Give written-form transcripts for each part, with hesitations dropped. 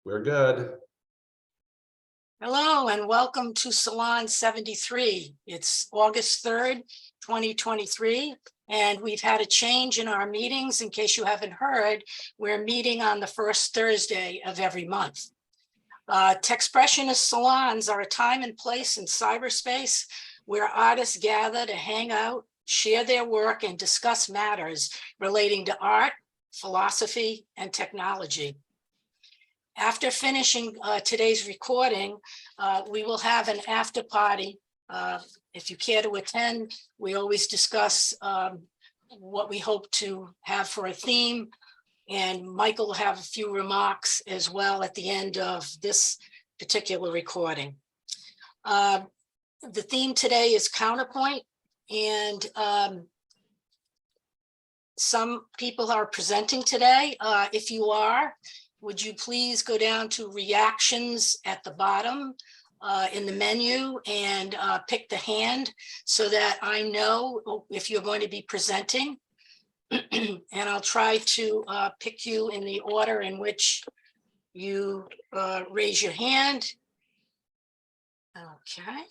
We're good. Hello and welcome to Salon 73. It's August 3rd, 2023, and we've had a change in our meetings. In case you haven't heard, we're meeting on the first Thursday of every month. Techspressionist salons are a time and place in cyberspace where artists gather to hang out, share their work, and discuss matters relating to art, philosophy, and technology. After finishing today's recording, we will have an after party. If you care to attend, we always discuss what we hope to have for a theme. And Michael will have a few remarks as well at the end of this particular recording. The theme today is Counterpoint, and some people are presenting today. If you are, would you please go down to reactions at the bottom in the menu and pick the hand so that I know if you're going to be presenting. And I'll try to pick you in the order in which you raise your hand. Okay.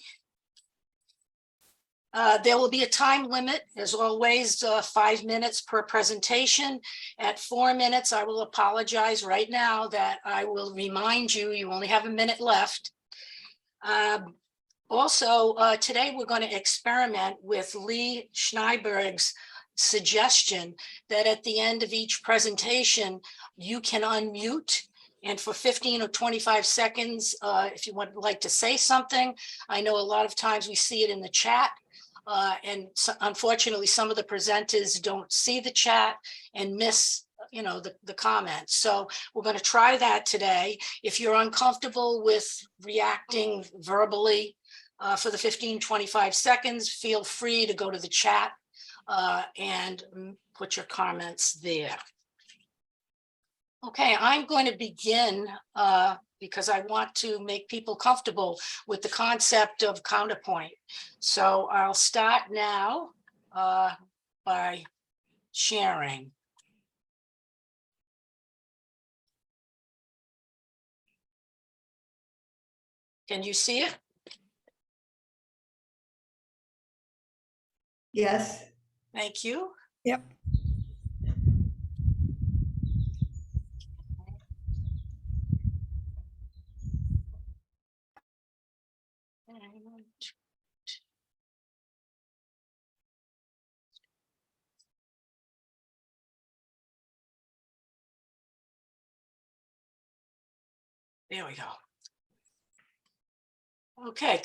There will be a time limit, as always, 5 minutes per presentation. At 4 minutes, I will apologize right now that I will remind you, you only have a minute left. Also, today we're going to experiment with Lee Schneiberg's suggestion that at the end of each presentation, you can unmute. And for 15 or 25 seconds, if you would like to say something. I know a lot of times we see it in the chat. And so, unfortunately, some of the presenters don't see the chat and miss, the comments. So we're going to try that today. If you're uncomfortable with reacting verbally for the 15, 25 seconds, feel free to go to the chat and put your comments there. Okay, I'm going to begin because I want to make people comfortable with the concept of counterpoint. So I'll start now by sharing. Can you see it? Yes. Thank you. Yep. There we go. Okay,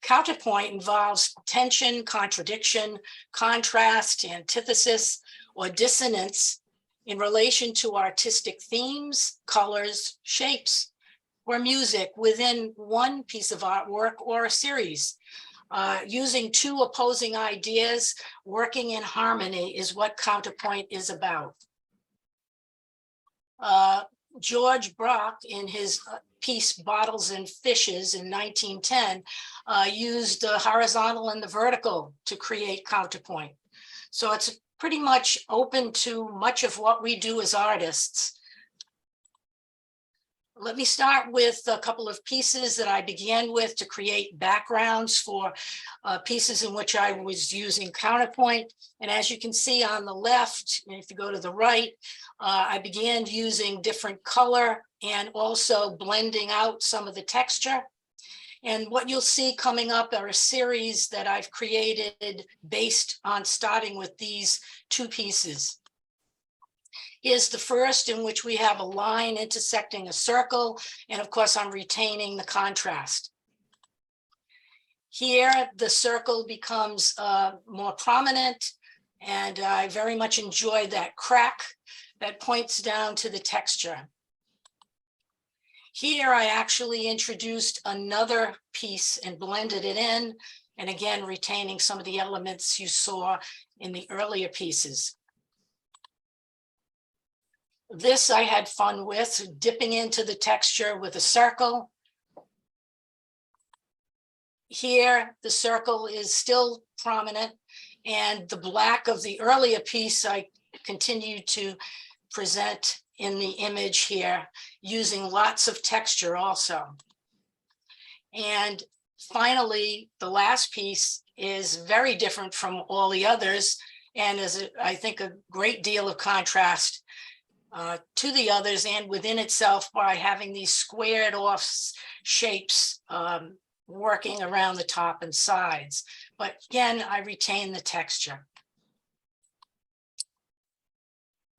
counterpoint involves tension, contradiction, contrast, antithesis, or dissonance in relation to artistic themes, colors, shapes, or music within one piece of artwork or a series. Using two opposing ideas working in harmony is what counterpoint is about. George Brock, in his piece Bottles and Fishes in 1910, used the horizontal and the vertical to create counterpoint. So it's pretty much open to much of what we do as artists. Let me start with a couple of pieces that I began with to create backgrounds for pieces in which I was using counterpoint. And as you can see on the left, and if you go to the right, I began using different color and also blending out some of the texture. And what you'll see coming up are a series that I've created based on starting with these two pieces. Here's the first, in which we have a line intersecting a circle, and of course I'm retaining the contrast. Here the circle becomes more prominent, and I very much enjoy that crack that points down to the texture. Here I actually introduced another piece and blended it in, and again retaining some of the elements you saw in the earlier pieces. This I had fun with, dipping into the texture with a circle. Here, the circle is still prominent, And the black of the earlier piece, I continue to present in the image here, using lots of texture also. And finally, the last piece is very different from all the others, and is, I think, a great deal of contrast to the others and within itself by having these squared off shapes working around the top and sides. But again, I retain the texture.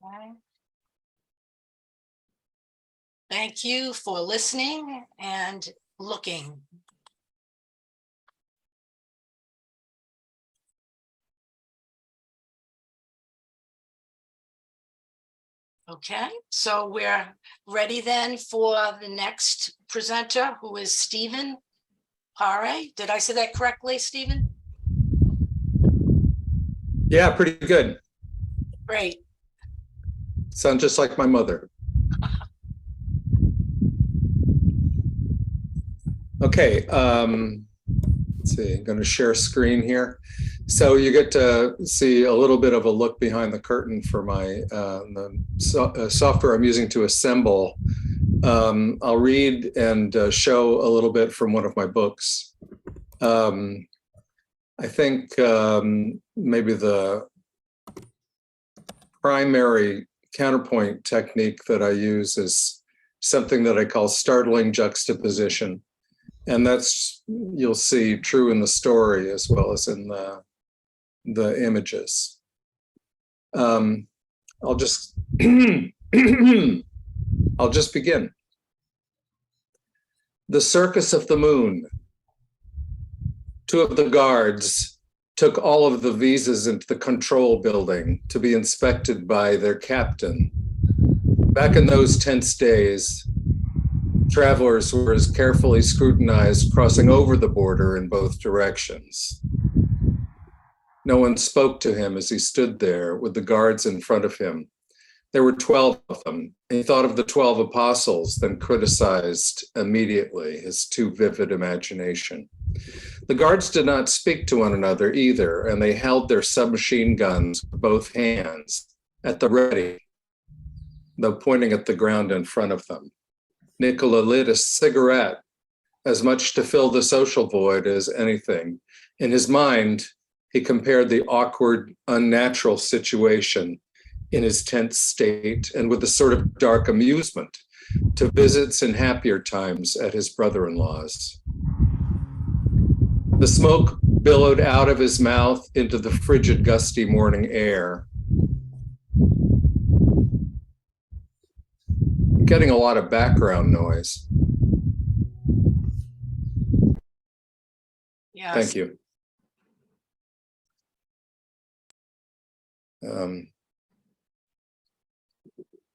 Okay. Thank you for listening and looking. Okay, so we're ready then for the next presenter, who is Stephen Paré. Did I say that correctly, Stephen? Yeah, pretty good. Great. Sounds just like my mother. Okay, let's see, I'm going to share screen here. So you get to see a little bit of a look behind the curtain for my software I'm using to assemble. I'll read and show a little bit from one of my books. I think maybe the primary counterpoint technique that I use is something that I call startling juxtaposition. And that's, you'll see, true in the story as well as in the images. I'll just I'll just begin. The Circus of the Moon. Two of the guards took all of the visas into the control building to be inspected by their captain. Back in those tense days, travelers were as carefully scrutinized crossing over the border in both directions. No one spoke to him as he stood there with the guards in front of him. There were 12 of them. He thought of the 12 apostles, then criticized immediately his too vivid imagination. The guards did not speak to one another either, and they held their submachine guns with both hands at the ready, though pointing at the ground in front of them. Nicola lit a cigarette, as much to fill the social void as anything. In his mind, he compared the awkward, unnatural situation in his tense state and with a sort of dark amusement to visits in happier times at his brother-in-law's. The smoke billowed out of his mouth into the frigid, gusty morning air. I'm getting a lot of background noise. Yes. Thank you.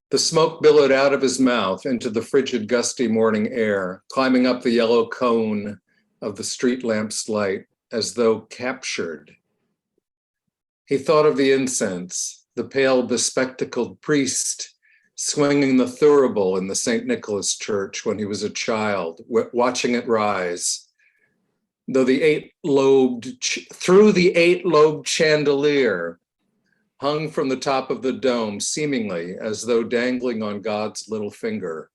The smoke billowed out of his mouth into the frigid, gusty morning air, climbing up the yellow cone of the street lamp's light as though captured. He thought of the incense, the pale, bespectacled priest swinging the thurible in the St. Nicholas Church when he was a child, watching it rise. Through the eight-lobed chandelier, hung from the top of the dome, seemingly as though dangling on God's little finger,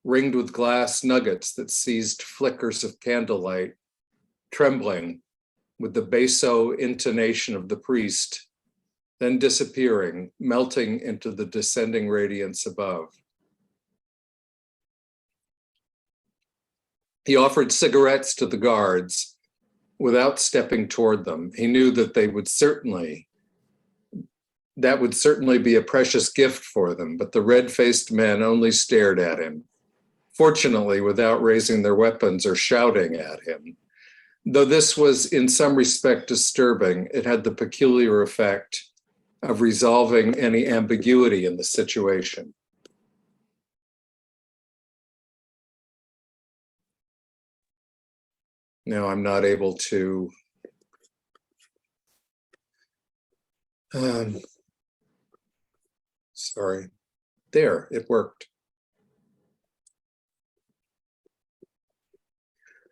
ringed with glass nuggets that seized flickers of candlelight, trembling with the basso intonation of the priest, then disappearing, melting into the descending radiance above. He offered cigarettes to the guards without stepping toward them. He knew that that would certainly be a precious gift for them, but the red-faced men only stared at him, fortunately without raising their weapons or shouting at him. Though this was in some respect disturbing, it had the peculiar effect of resolving any ambiguity in the situation. Now I'm not able to sorry. There, it worked.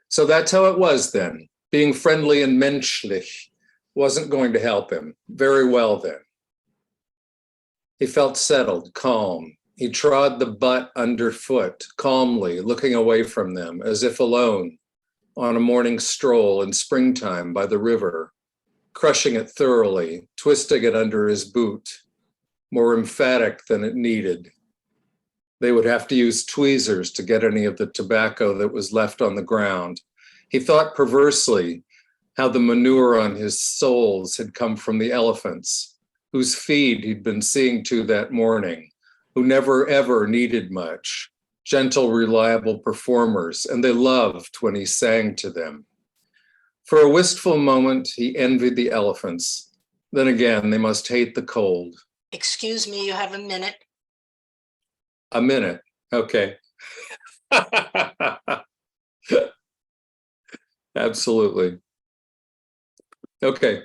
So that's how it was then, being friendly and menschlich, wasn't going to help him. Very well then. He felt settled, calm. He trod the butt underfoot, calmly, looking away from them, as if alone, on a morning stroll in springtime by the river, crushing it thoroughly, twisting it under his boot, more emphatic than it needed. They would have to use tweezers to get any of the tobacco that was left on the ground. He thought perversely how the manure on his soles had come from the elephants, whose feed he'd been seeing to that morning, who never ever needed much, gentle, reliable performers, and they loved when he sang to them. For a wistful moment, he envied the elephants. Then again, they must hate the cold. Excuse me, you have a minute. A minute, okay. Absolutely. Okay.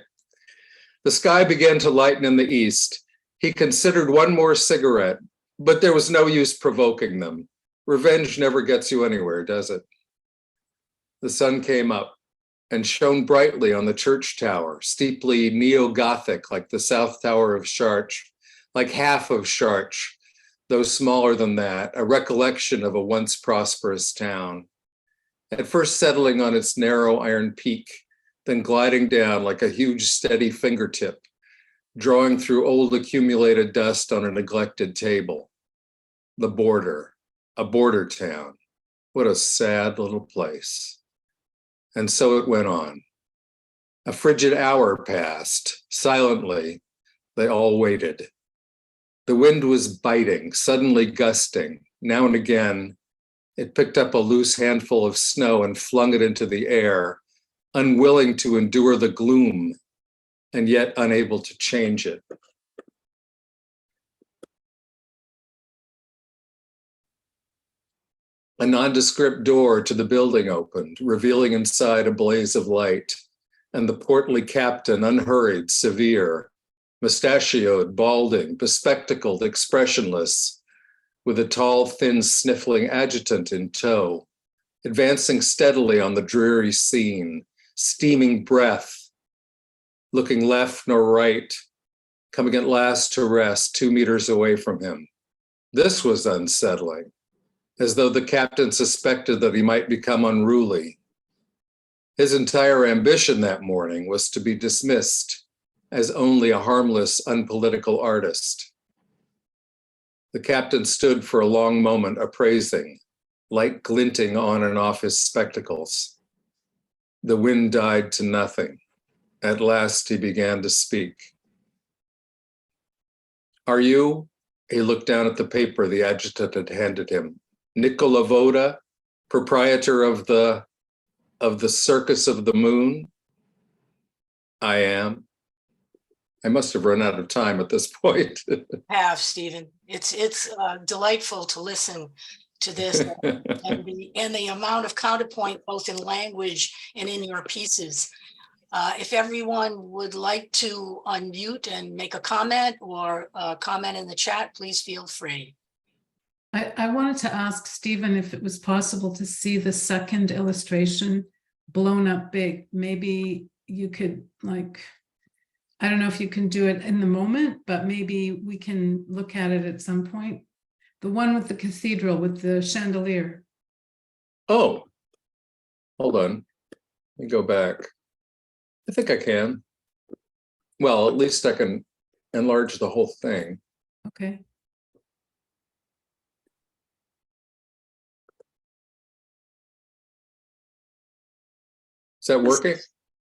The sky began to lighten in the east. He considered one more cigarette, but there was no use provoking them. Revenge never gets you anywhere, does it? The sun came up and shone brightly on the church tower, steeply neo-Gothic like the South Tower of Chartres, like half of Chartres, though smaller than that, a recollection of a once prosperous town. At first settling on its narrow iron peak, then gliding down like a huge steady fingertip, drawing through old accumulated dust on a neglected table. The border, a border town. What a sad little place. And so it went on. A frigid hour passed. Silently, they all waited. The wind was biting, suddenly gusting. Now and again, it picked up a loose handful of snow and flung it into the air, unwilling to endure the gloom, and yet unable to change it. A nondescript door to the building opened, revealing inside a blaze of light, and the portly captain, unhurried, severe, mustachioed, balding, bespectacled, expressionless, with a tall, thin, sniffling adjutant in tow, advancing steadily on the dreary scene, steaming breath, looking left nor right, coming at last to rest 2 meters away from him. This was unsettling, as though the captain suspected that he might become unruly. His entire ambition that morning was to be dismissed as only a harmless, unpolitical artist. The captain stood for a long moment appraising, light glinting on and off his spectacles. The wind died to nothing. At last he began to speak. Are you, he looked down at the paper the adjutant had handed him, Nicola Voda, proprietor of the Circus of the Moon? I am. I must have run out of time at this point. Have, Stephen. It's delightful to listen to this and the amount of counterpoint, both in language and in your pieces. If everyone would like to unmute and make a comment or comment in the chat, please feel free. I wanted to ask Stephen if it was possible to see the second illustration blown up big. Maybe you could, like, I don't know if you can do it in the moment, but maybe we can look at it at some point. The one with the cathedral with the chandelier. Oh, hold on. Let me go back. I think I can. Well, at least I can enlarge the whole thing. Okay. Is that working?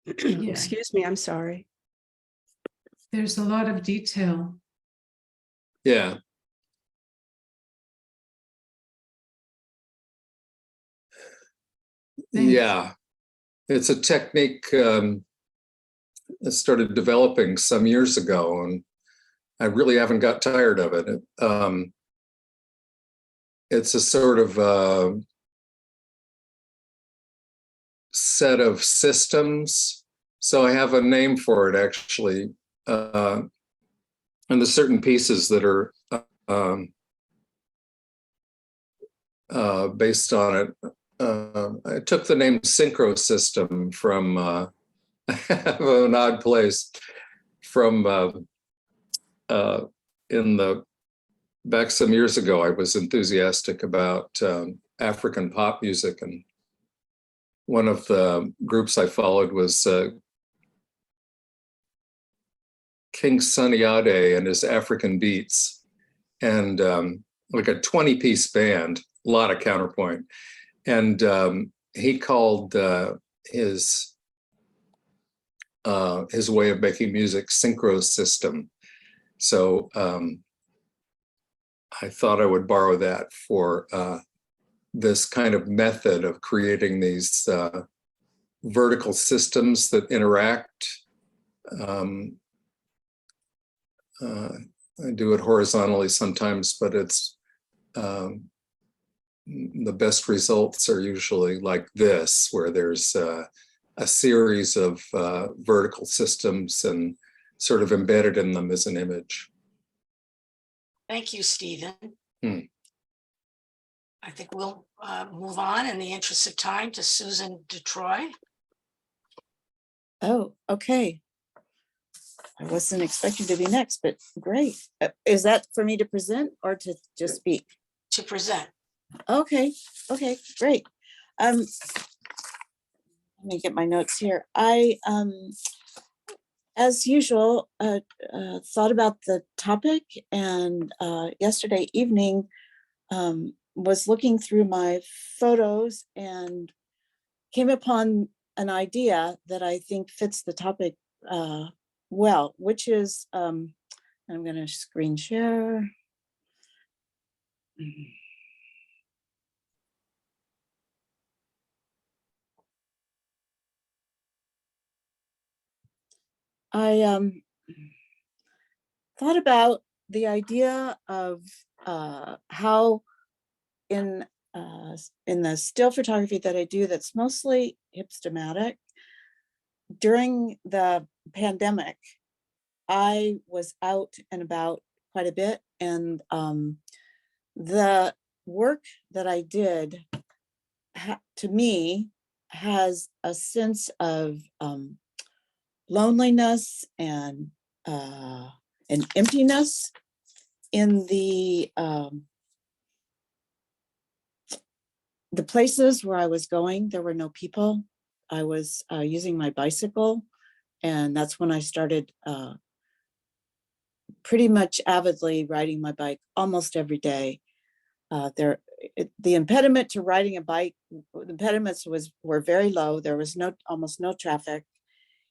Yeah. Excuse me, I'm sorry. There's a lot of detail. Yeah. Thanks. Yeah. It's a technique that started developing some years ago, and I really haven't got tired of it. It's a sort of set of systems. So I have a name for it, actually. And the certain pieces that are based on it. I took the name synchro system from an odd place. From back some years ago, I was enthusiastic about African pop music, and one of the groups I followed was King Sunny Ade and his African Beats, and like a 20-piece band, a lot of counterpoint. And he called his way of making music synchro system. So I thought I would borrow that for this kind of method of creating these vertical systems that interact. I do it horizontally sometimes, but it's the best results are usually like this, where there's a series of vertical systems and sort of embedded in them as an image. Thank you, Stephen. Hmm. I think we'll move on in the interest of time to Susan DeTroy. Oh, okay. I wasn't expecting to be next, but great. Is that for me to present or to just speak? To present. Okay, okay, great. Let me get my notes here. I, as usual, thought about the topic, and yesterday evening was looking through my photos and came upon an idea that I think fits the topic well, which is, I'm going to screen share. I thought about the idea of how in the still photography that I do, that's mostly hipstamatic, during the pandemic, I was out and about quite a bit, and the work that I did, to me, has a sense of loneliness and emptiness in the places where I was going. There were no people. I was using my bicycle, and that's when I started pretty much avidly riding my bike almost every day. The impediment to riding a bike, the impediments were very low. There was almost no traffic.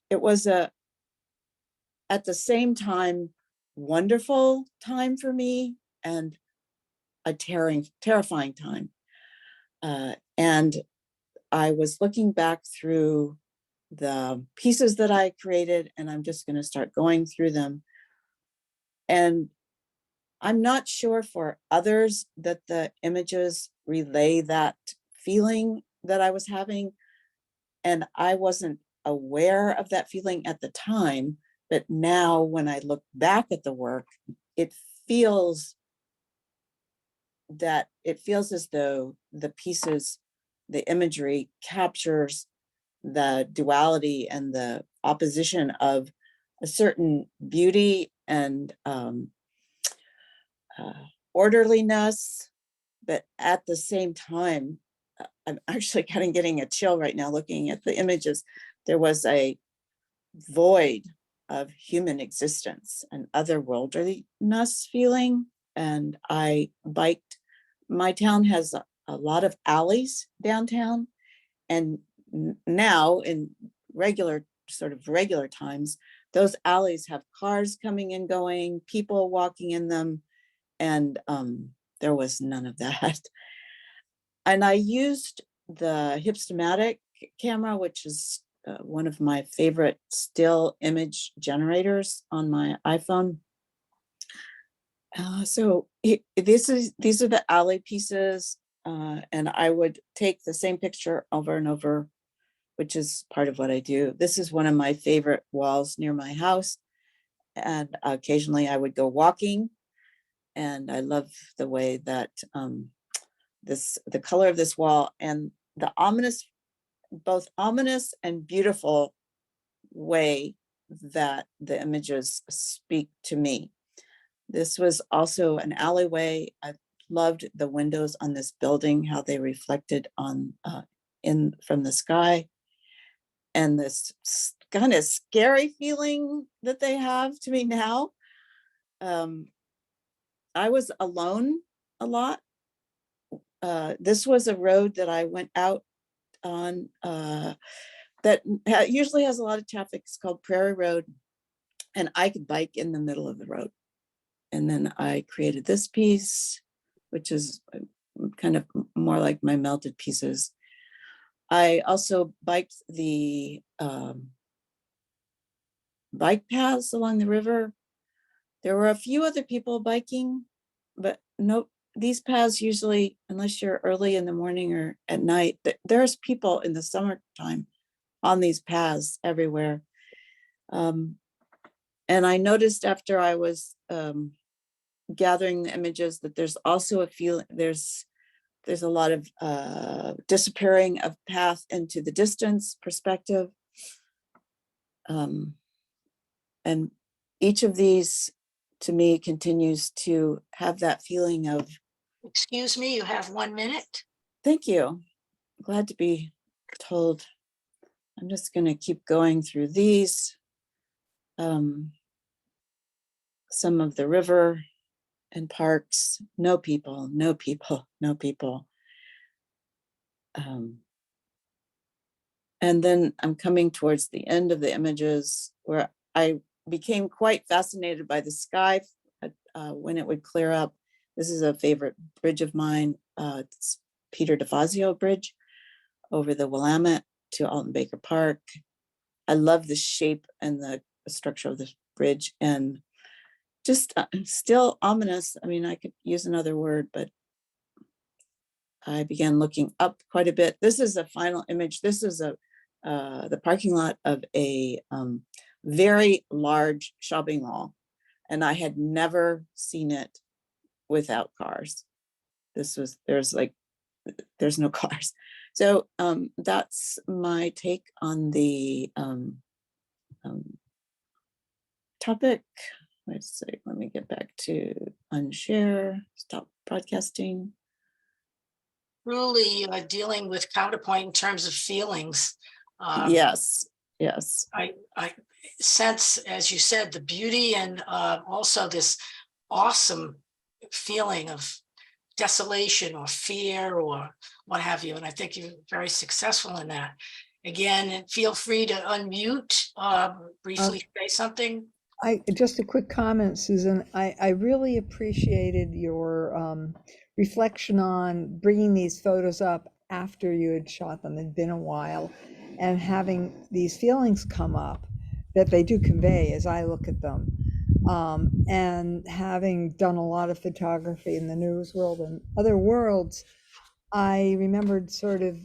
It was at the same time, wonderful time for me and a terrifying time. And I was looking back through the pieces that I created, and I'm just going to start going through them. And I'm not sure for others that the images relay that feeling that I was having. And I wasn't aware of that feeling at the time, but now when I look back at the work, it feels as though the pieces, the imagery captures the duality and the opposition of a certain beauty and orderliness, but at the same time, I'm actually kind of getting a chill right now looking at the images. There was a void of human existence, an otherworldliness feeling, and I biked. My town has a lot of alleys downtown, and now in regular times, those alleys have cars coming and going, people walking in them, and there was none of that. And I used the Hipstamatic camera, which is one of my favorite still image generators on my iPhone. So these are the alley pieces, and I would take the same picture over and over, which is part of what I do. This is one of my favorite walls near my house, and occasionally I would go walking, and I love the way that the color of this wall and the both ominous and beautiful way that the images speak to me. This was also an alleyway. I loved the windows on this building, how they reflected on in from the sky, and this kind of scary feeling that they have to me now. I was alone a lot. This was a road that I went out on that usually has a lot of traffic. It's called Paré Road, and I could bike in the middle of the road. And then I created this piece, which is kind of more like my melted pieces. I also biked the bike paths along the river. There were a few other people biking, but nope. These paths usually, unless you're early in the morning or at night, there's people in the summertime on these paths everywhere. And I noticed after I was gathering the images that there's also a feeling, there's a lot of disappearing of path into the distance perspective. And each of these to me continues to have that feeling of, Excuse me, you have 1 minute. thank you. Glad to be told. I'm just going to keep going through these. Some of the river and parks, no people, no people, no people. And then I'm coming towards the end of the images where I became quite fascinated by the sky when it would clear up. This is a favorite bridge of mine. It's Peter DeFazio Bridge over the Willamette to Alton Baker Park. I love the shape and the structure of the bridge, and just still ominous. I mean, I could use another word, but I began looking up quite a bit. This is a final image. This is the parking lot of a very large shopping mall, and I had never seen it without cars. There's no cars. So that's my take on the topic. Let's see, let me get back to unshare, stop broadcasting. Truly dealing with Counterpoint in terms of feelings. Yes. I sense, as you said, the beauty and also this awesome feeling of desolation or fear or what have you. And I think you're very successful in that. Again, feel free to unmute, briefly say something. Just a quick comment, Susan. I really appreciated your reflection on bringing these photos up after you had shot them. It'd been a while, and having these feelings come up that they do convey as I look at them. And having done a lot of photography in the news world and other worlds, I remembered sort of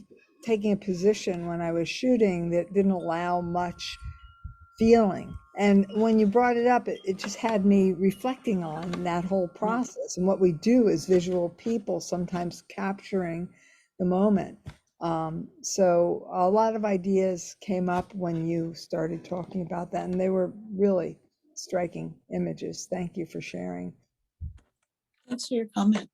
taking a position when I was shooting that didn't allow much feeling. And when you brought it up, it just had me reflecting on that whole process and what we do as visual people, sometimes capturing the moment. So a lot of ideas came up when you started talking about that, and they were really striking images. Thank you for sharing. Thanks for your comment.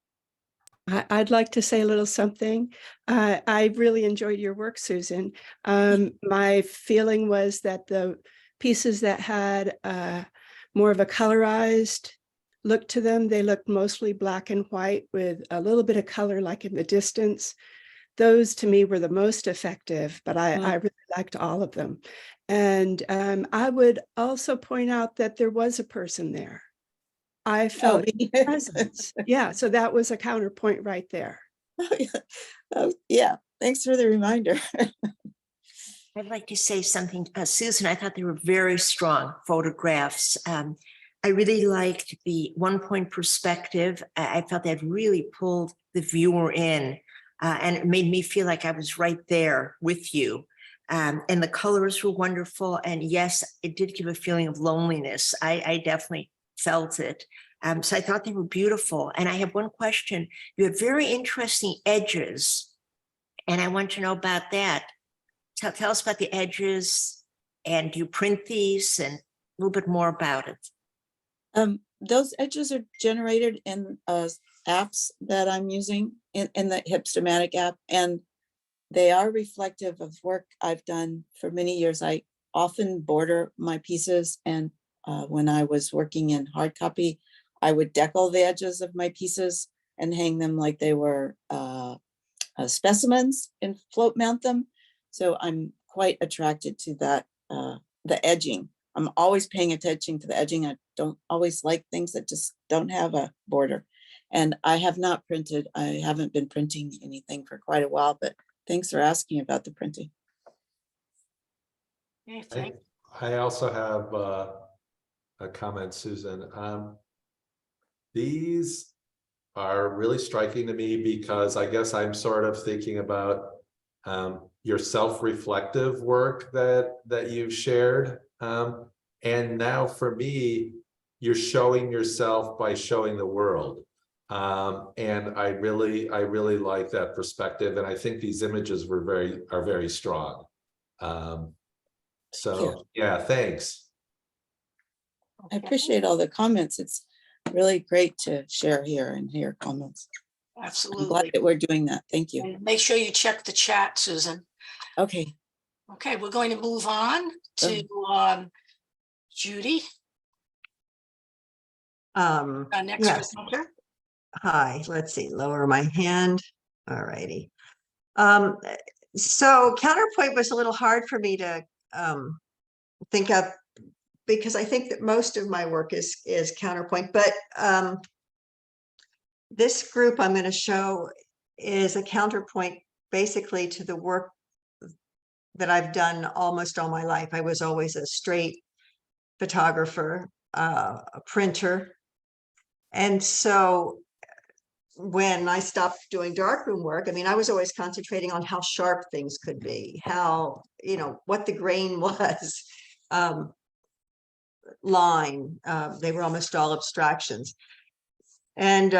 I'd like to say a little something. I really enjoyed your work, Susan. My feeling was that the pieces that had more of a colorized look to them, they looked mostly black and white with a little bit of color like in the distance. Those to me were the most effective, but I really liked all of them. And I would also point out that there was a person there. I felt presence. Yeah, so that was a counterpoint right there. Yeah, thanks for the reminder. I'd like to say something, Susan. I thought they were very strong photographs. I really liked the one-point perspective. I felt that really pulled the viewer in, and it made me feel like I was right there with you. And the colors were wonderful. And yes, it did give a feeling of loneliness. I definitely felt it. So I thought they were beautiful. And I have one question. You have very interesting edges, and I want to know about that. Tell us about the edges. And you print these and a little bit more about it. Those edges are generated in apps that I'm using in the Hipstamatic app, and they are reflective of work I've done for many years. I often border my pieces, and when I was working in hard copy, I would decal the edges of my pieces and hang them like they were specimens and float mount them. So I'm quite attracted to that, the edging. I'm always paying attention to the edging. I don't always like things that just don't have a border. And I have not printed, I haven't been printing anything for quite a while, but thanks for asking about the printing. Okay, I also have a comment, Susan. These are really striking to me because I guess I'm sort of thinking about your self-reflective work that you've shared. And now for me, you're showing yourself by showing the world. And I really like that perspective. And I think these images are very strong. So yeah, thanks. I appreciate all the comments. It's really great to share here and hear comments. I'm glad absolutely. that we're doing that. Thank you. And make sure you check the chat, Susan. Okay. Okay, we're going to move on to Judy, our next Yes. presenter. Hi, let's see, lower my hand. All righty. So Counterpoint was a little hard for me to think of because I think that most of my work is Counterpoint, but this group I'm going to show is a counterpoint basically to the work that I've done almost all my life. I was always a straight photographer, a printer. And so when I stopped doing darkroom work, I mean, I was always concentrating on how sharp things could be, how, what the grain was, line, they were almost all abstractions. And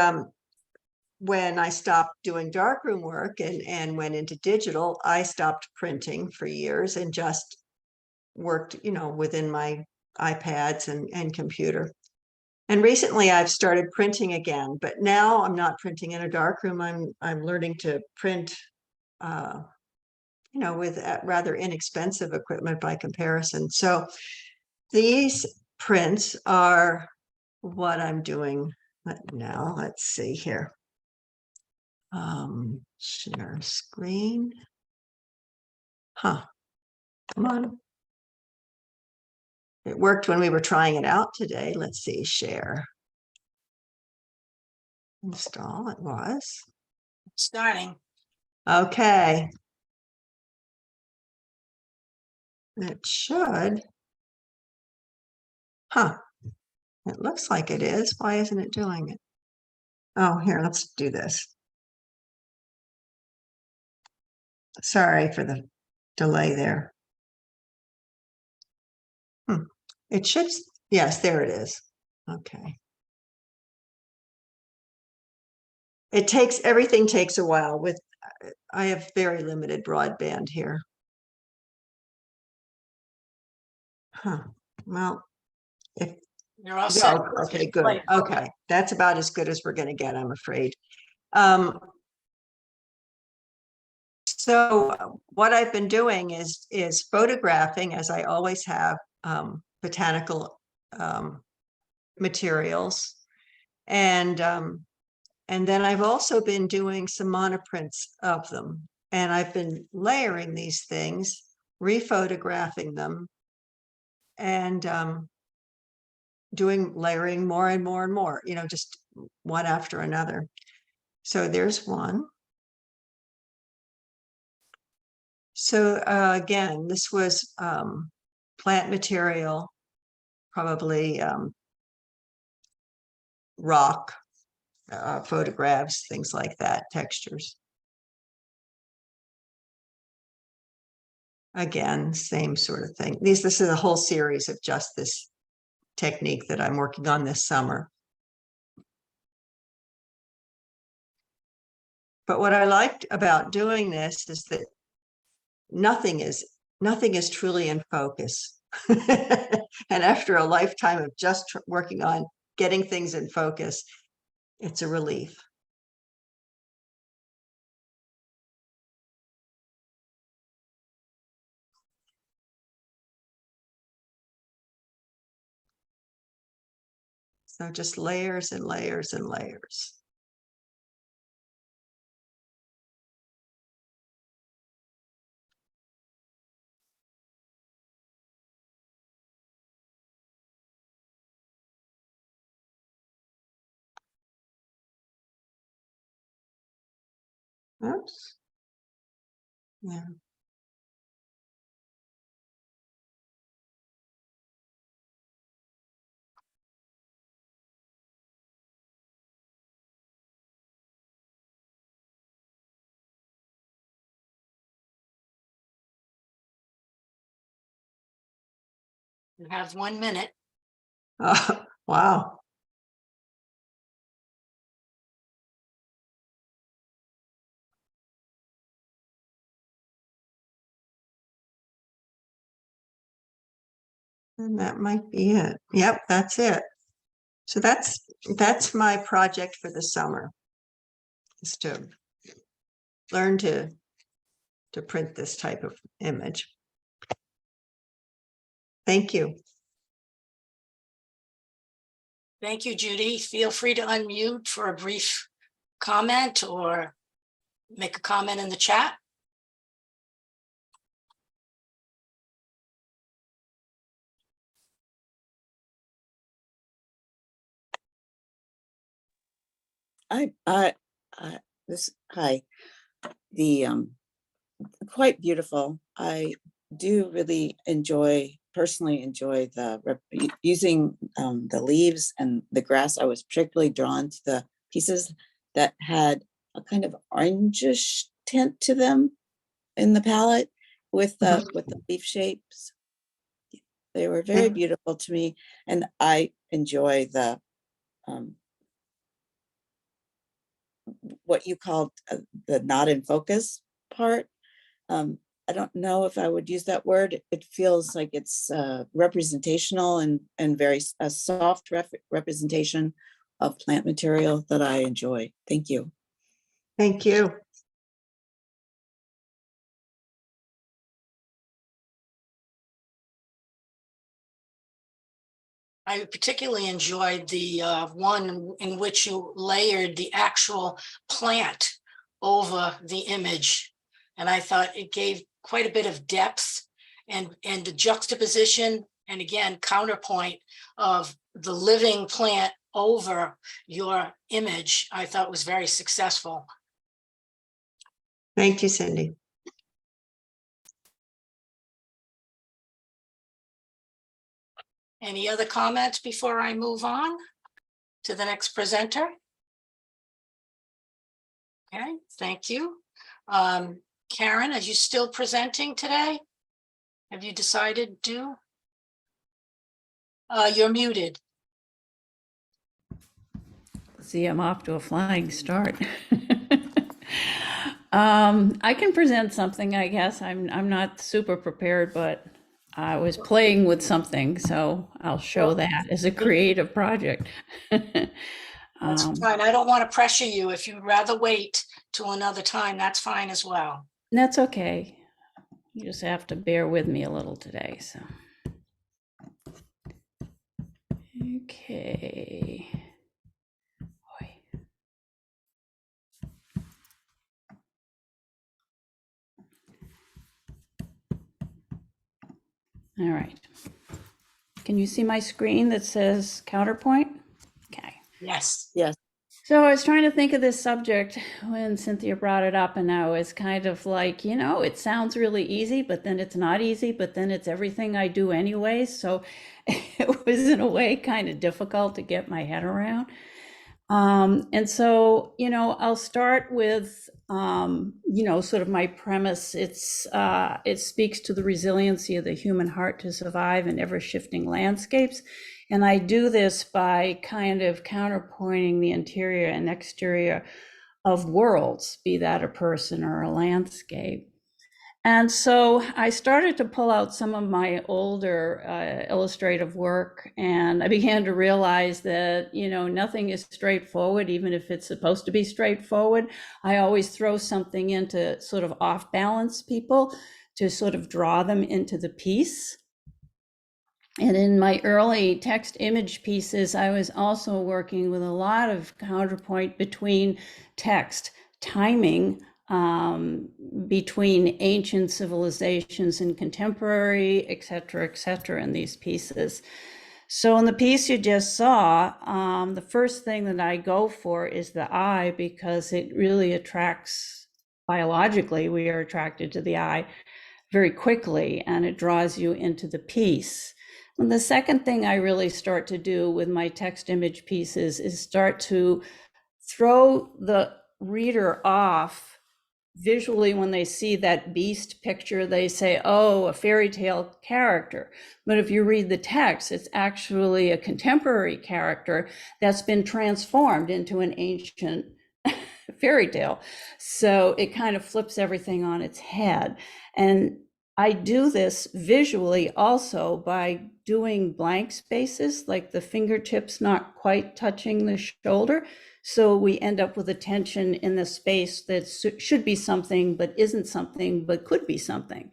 when I stopped doing darkroom work and went into digital, I stopped printing for years and just worked, within my iPads and computer. And recently I've started printing again, but now I'm not printing in a darkroom. I'm learning to print, with rather inexpensive equipment by comparison. So these prints are what I'm doing now. Let's see here. Share screen. Come on. It worked when we were trying it out today. Let's see, share. Install, it was. Starting. Okay. It should. It looks like it is. Why isn't it doing it? Oh, here, let's do this. Sorry for the delay there. It should, yes, there it is. Okay. Everything takes a while with, I have very limited broadband here. Well, if You're all set. okay, good. Okay, that's about as good as we're going to get, I'm afraid. So what I've been doing is photographing, as I always have, botanical materials, and then I've also been doing some monoprints of them, and I've been layering these things, rephotographing them, and doing layering more and more and more, just one after another. So there's one. So again, this was plant material, probably rock photographs, things like that, textures. Again, same sort of thing. This is a whole series of just this technique that I'm working on this summer. But what I liked about doing this is that nothing is nothing is truly in focus. And after a lifetime of just working on getting things in focus, it's a relief. So just layers and layers and layers. Oops. Yeah. You have 1 minute. Oh, wow. And that might be it. Yep, that's it. So that's my project for the summer, is to learn to print this type of image. Thank you. Thank you, Judy. Feel free to unmute for a brief comment or make a comment in the chat. Hi, quite beautiful. I do really personally enjoy using the leaves and the grass. I was particularly drawn to the pieces that had a kind of orangish tint to them in the palette with the leaf shapes. They were very beautiful to me, and I enjoy the what you called the not in focus part. I don't know if I would use that word. It feels like it's representational and very a soft representation of plant material that I enjoy. Thank you. Thank you. I particularly enjoyed the one in which you layered the actual plant over the image. And I thought it gave quite a bit of depth and the juxtaposition, and again, counterpoint of the living plant over your image, I thought was very successful. Thank you, Cindy. Any other comments before I move on to the next presenter? Okay, thank you. Karen, are you still presenting today? Have you decided to? You're muted. See, I'm off to a flying start. I can present something, I guess. I'm not super prepared, but I was playing with something, so I'll show that as a creative project. That's fine. I don't want to pressure you. If you'd rather wait till another time, that's fine as well. That's okay. You just have to bear with me a little today, so. Okay. All right. Can you see my screen that says Counterpoint? Okay. Yes. Yes. So I was trying to think of this subject when Cynthia brought it up, and I was kind of like, you know, it sounds really easy, but then it's not easy, but then it's everything I do anyway. So it was in a way kind of difficult to get my head around. And so, you know, I'll start with, you know, sort of my premise. It speaks to the resiliency of the human heart to survive in ever-shifting landscapes. And I do this by kind of counterpointing the interior and exterior of worlds, be that a person or a landscape. And so I started to pull out some of my older illustrative work, and I began to realize that, nothing is straightforward, even if it's supposed to be straightforward. I always throw something in to sort of off balance people, to sort of draw them into the piece. And in my early text image pieces, I was also working with a lot of counterpoint between text, timing, between ancient civilizations and contemporary, et cetera, in these pieces. So in the piece you just saw, the first thing that I go for is the eye, because it really attracts, biologically, we are attracted to the eye very quickly, and it draws you into the piece. And the second thing I really start to do with my text image pieces is start to throw the reader off visually. When they see that beast picture, they say, oh, a fairy tale character. But if you read the text, it's actually a contemporary character that's been transformed into an ancient fairy tale. So it kind of flips everything on its head. And I do this visually also by doing blank spaces, like the fingertips not quite touching the shoulder. So we end up with a tension in the space that should be something, but isn't something, but could be something.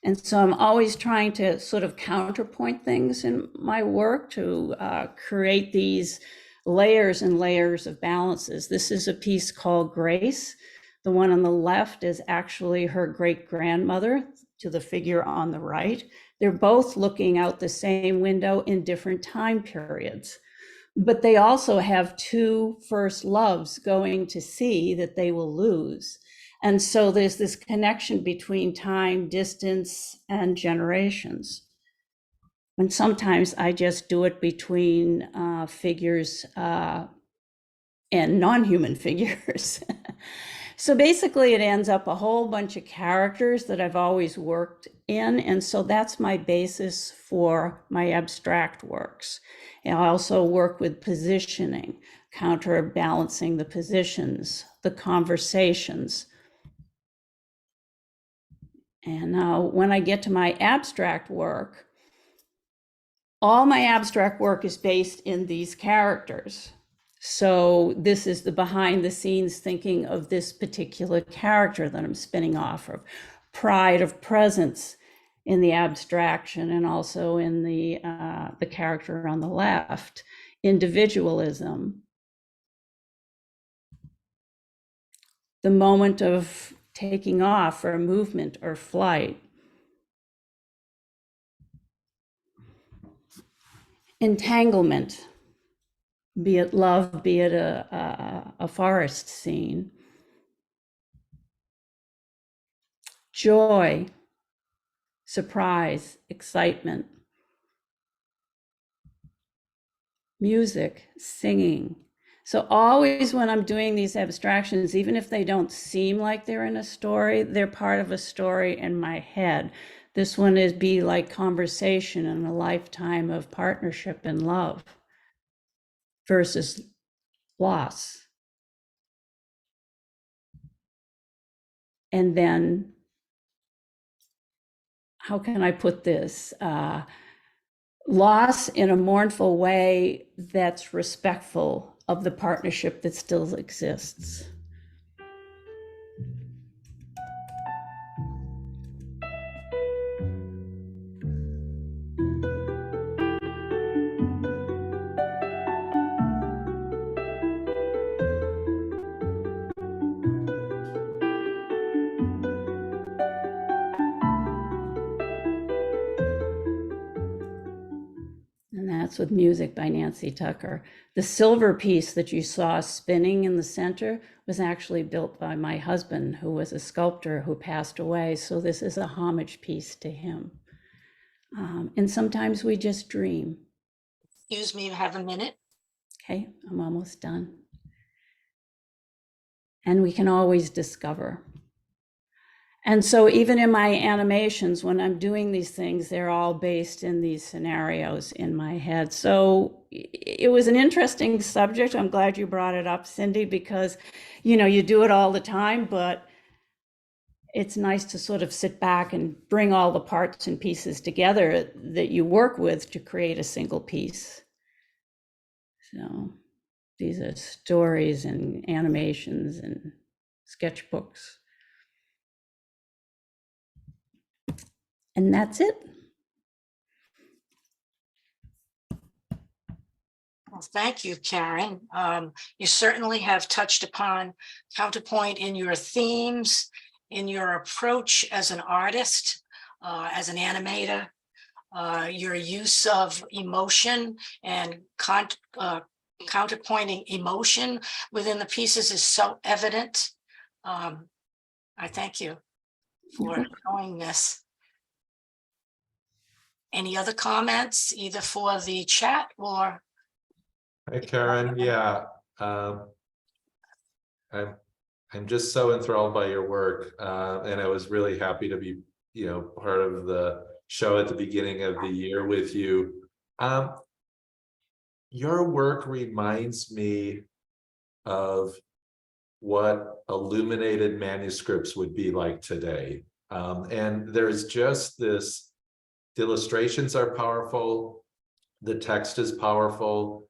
And so I'm always trying to sort of counterpoint things in my work to create these layers and layers of balances. This is a piece called Grace. The one on the left is actually her great-grandmother to the figure on the right. They're both looking out the same window in different time periods. But they also have two first loves going to sea that they will lose. And so there's this connection between time, distance, and generations. And sometimes I just do it between figures and non-human figures. So basically it ends up a whole bunch of characters that I've always worked in. And so that's my basis for my abstract works. And I also work with positioning, counterbalancing the positions, the conversations. And now when I get to my abstract work, all my abstract work is based in these characters. So this is the behind the scenes thinking of this particular character that I'm spinning off of. Pride of presence in the abstraction, and also in the character on the left. Individualism. The moment of taking off, or movement, or flight. Entanglement. Be it love, be it a forest scene. Joy, surprise, excitement. Music, singing. So always when I'm doing these abstractions, even if they don't seem like they're in a story, they're part of a story in my head. This one is be like conversation and a lifetime of partnership and love versus loss. And then, how can I put this? Loss in a mournful way that's respectful of the partnership that still exists. That's with music by Nancy Tucker. The silver piece that you saw spinning in the center was actually built by my husband, who was a sculptor who passed away. So this is a homage piece to him. And sometimes we just dream. Excuse me, have a minute. Okay, I'm almost done. And we can always discover. And so even in my animations, when I'm doing these things, they're all based in these scenarios in my head. So it was an interesting subject. I'm glad you brought it up, Cindy, because, you know, you do it all the time, but it's nice to sort of sit back and bring all the parts and pieces together that you work with to create a single piece. So these are stories and animations and sketchbooks. And that's it. Well, thank you, Karen. You certainly have touched upon Counterpoint in your themes, in your approach as an artist, as an animator, your use of emotion and counterpointing emotion within the pieces is so evident. I thank you for showing this. Any other comments, either for the chat or? Hi, Karen. Yeah. I'm just so enthralled by your work. And I was really happy to be, part of the show at the beginning of the year with you. Your work reminds me of what illuminated manuscripts would be like today. And there's just this, the illustrations are powerful, the text is powerful.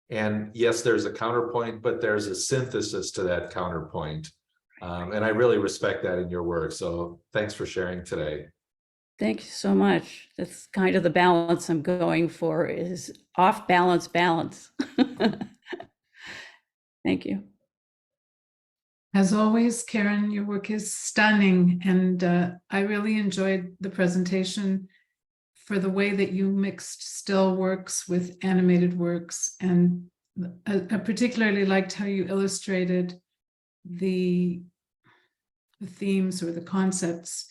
And yes, there's a counterpoint, but there's a synthesis to that counterpoint. And I really respect that in your work. So thanks for sharing today. Thank you so much. That's kind of the balance I'm going for, is off balance balance. Thank you. As always, Karen, your work is stunning, and I really enjoyed the presentation for the way that you mixed still works with animated works, and I particularly liked how you illustrated the themes or the concepts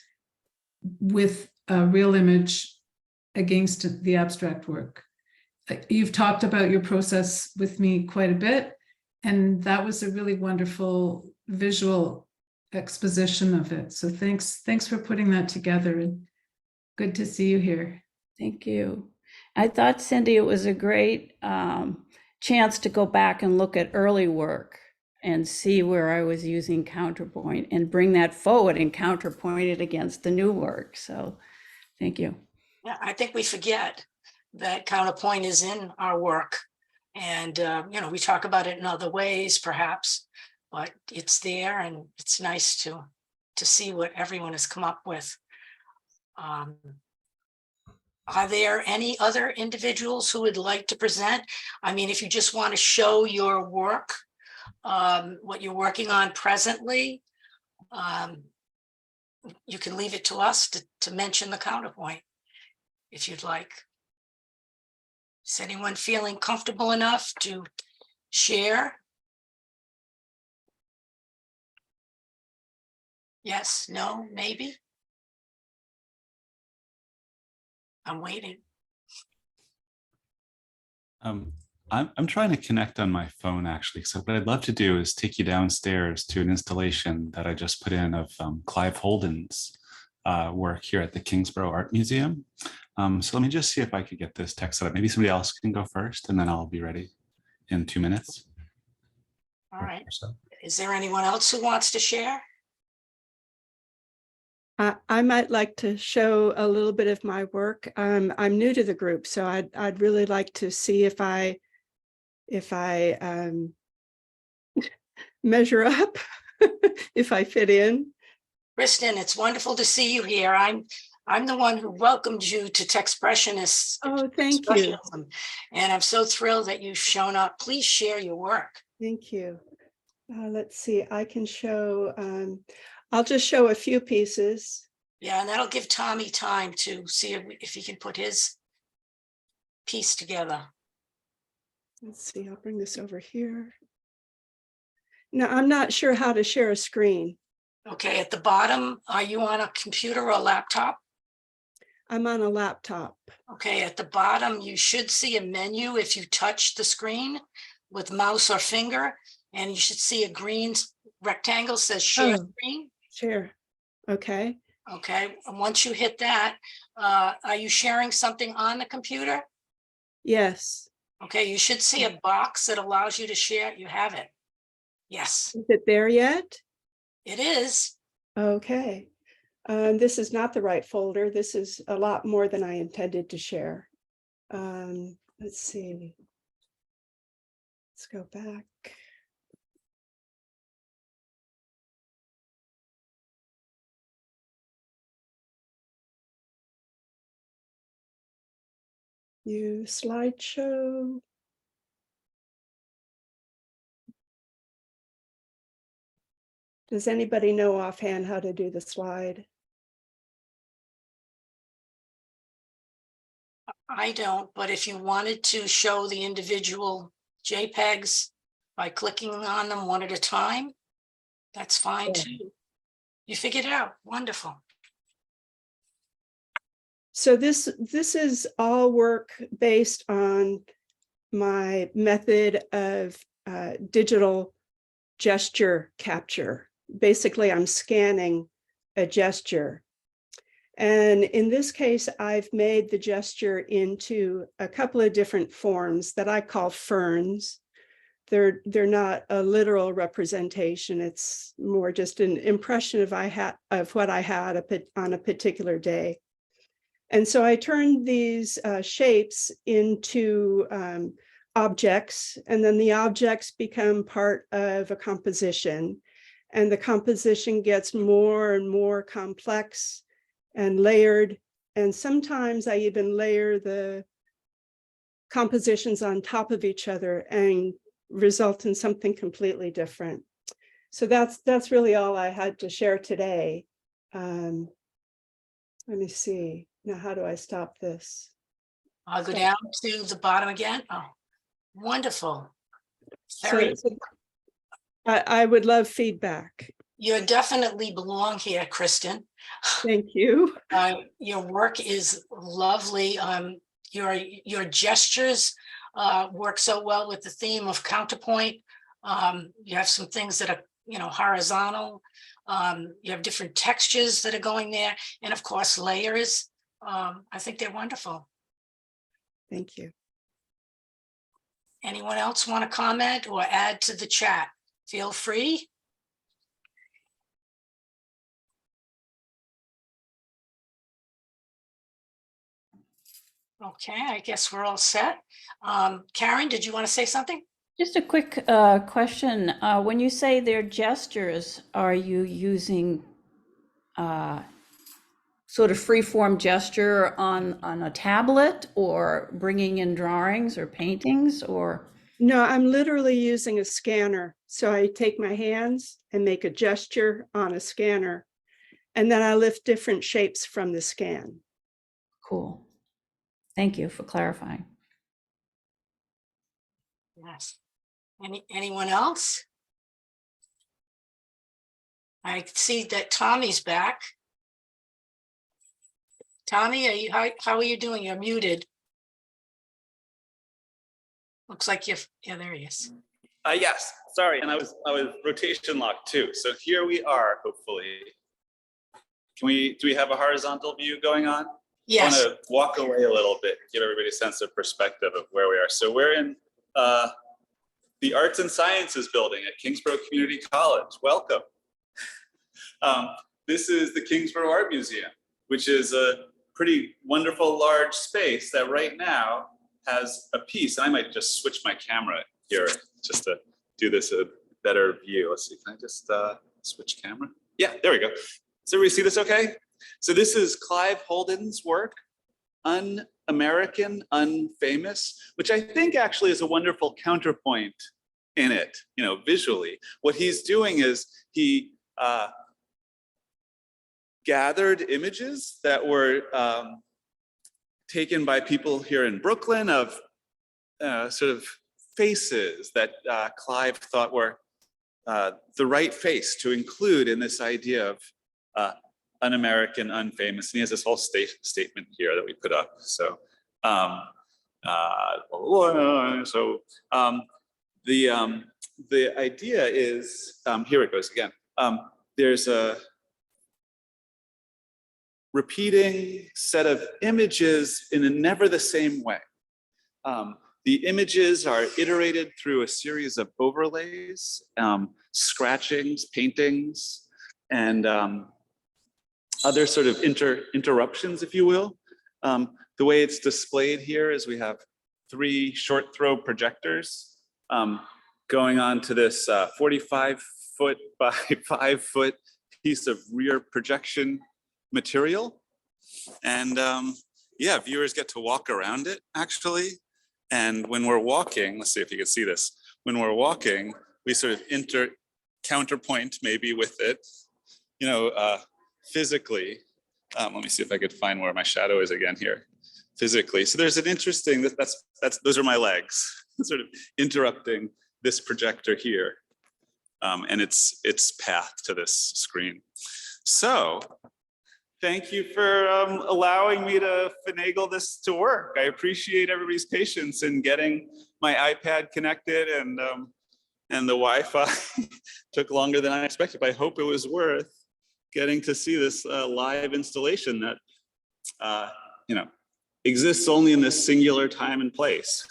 with a real image against the abstract work. You've talked about your process with me quite a bit, and that was a really wonderful visual exposition of it. So thanks for putting that together, and good to see you here. Thank you. I thought, Cindy, it was a great chance to go back and look at early work and see where I was using counterpoint and bring that forward and counterpoint it against the new work. So thank you. Yeah, I think we forget that counterpoint is in our work. And, we talk about it in other ways, perhaps, but it's there, and it's nice to see what everyone has come up with. Are there any other individuals who would like to present? I mean, if you just want to show your work, what you're working on presently, you can leave it to us to mention the counterpoint, if you'd like. Is anyone feeling comfortable enough to share? Yes, no, maybe? I'm waiting. I'm trying to connect on my phone, actually. So what I'd love to do is take you downstairs to an installation that I just put in of Clive Holden's work here at the Kingsborough Art Museum. So let me just see if I could get this text set up. Maybe somebody else can go first, and then I'll be ready in 2 minutes. All right. So. Is there anyone else who wants to share? I might like to show a little bit of my work. I'm new to the group, so I'd really like to see if I measure up, if I fit in. Kristen, it's wonderful to see you here. I'm the one who welcomed you to Techspressionist. Oh, thank you. And I'm so thrilled that you've shown up. Please share your work. Thank you. Let's see, I can show, I'll just show a few pieces. Yeah, and that'll give Tommy time to see if he can put his piece together. Let's see, I'll bring this over here. Now, I'm not sure how to share a screen. Okay, at the bottom, are you on a computer or a laptop? I'm on a laptop. Okay, at the bottom, you should see a menu if you touch the screen with mouse or finger, and you should see a green rectangle says share screen. Share. Okay. Okay, and once you hit that, are you sharing something on the computer? Yes. Okay, you should see a box that allows you to share. You have it. Yes. Is it there yet? It is. Okay. This is not the right folder. This is a lot more than I intended to share. Let's see. Let's go back. New slideshow. Does anybody know offhand how to do the slide? I don't, but if you wanted to show the individual JPEGs by clicking on them one at a time, that's fine Yeah. too. You figured it out. Wonderful. So this is all work based on my method of digital gesture capture. Basically, I'm scanning a gesture. And in this case, I've made the gesture into a couple of different forms that I call ferns. They're not a literal representation. It's more just an impression of what I had on a particular day. And so I turned these shapes into objects, and then the objects become part of a composition. And the composition gets more and more complex and layered. And sometimes I even layer the compositions on top of each other and result in something completely different. So that's really all I had to share today. Let me see. Now, how do I stop this? I'll go down to the bottom again. Oh, wonderful. Very, So I would love feedback. you definitely belong here, Kristen. Thank you. Your work is lovely. Your gestures work so well with the theme of Counterpoint. You have some things that are, horizontal. You have different textures that are going there, and of course, layers. I think they're wonderful. Thank you. Anyone else want to comment or add to the chat? Feel free. Okay, I guess we're all set. Karen, did you want to say something? Just a quick question. When you say they're gestures, are you using sort of free-form gesture on a tablet, or bringing in drawings or paintings, or? No, I'm literally using a scanner. So I take my hands and make a gesture on a scanner, and then I lift different shapes from the scan. Cool. Thank you for clarifying. Yes. Anyone else? I see that Tommy's back. Tommy, how are you doing? You're muted. Looks like you're, yeah, there he is. Yes, sorry, and I was rotation locked too. So here we are, hopefully. Do we have a horizontal view going on? Yes. I want to walk away a little bit, give everybody a sense of perspective of where we are. So we're in the Arts and Sciences building at Kingsborough Community College. Welcome. This is the Kingsborough Art Museum, which is a pretty wonderful large space that right now has a piece. I might just switch my camera here just to do this a better view. Let's see, can I just switch camera? Yeah, there we go. Does everybody see this okay? So this is Clive Holden's work, Un-American, Unfamous, which I think actually is a wonderful counterpoint in it, visually. What he's doing is he gathered images that were taken by people here in Brooklyn of sort of faces that Clive thought were the right face to include in this idea of un-American, unfamous. And he has this whole statement here that we put up. So, the idea is, here it goes again. There's a repeating set of images in a never the same way. The images are iterated through a series of overlays, scratchings, paintings, and other sort of interruptions, if you will. The way it's displayed here is we have 3 short throw projectors going on to this 45-foot by 5-foot piece of rear projection material. And yeah, viewers get to walk around it actually. And when we're walking, let's see if you can see this. When we're walking, we sort of counterpoint maybe with it, you know, physically. Let me see if I could find where my shadow is again here. Physically. So there's an interesting, those are my legs, sort of interrupting this projector here and its path to this screen. So thank you for allowing me to finagle this to work. I appreciate everybody's patience in getting my iPad connected, and the Wi-Fi took longer than I expected, but I hope it was worth getting to see this live installation that, you know, exists only in this singular time and place,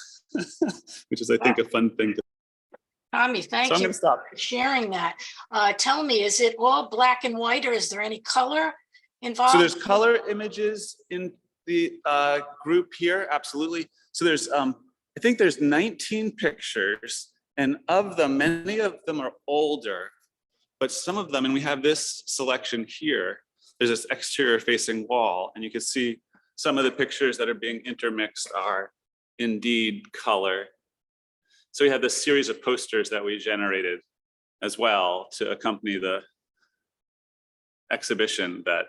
which is, I think, a fun thing to. Tommy, thank So I'm you gonna stop. for sharing that. Tell me, is it all black and white, or is there any color involved? So there's color images in the group here, absolutely. So there's, I think there's 19 pictures, and of them, many of them are older, but some of them, and we have this selection here, there's this exterior facing wall, and you can see some of the pictures that are being intermixed are indeed color. So we have this series of posters that we generated as well to accompany the exhibition that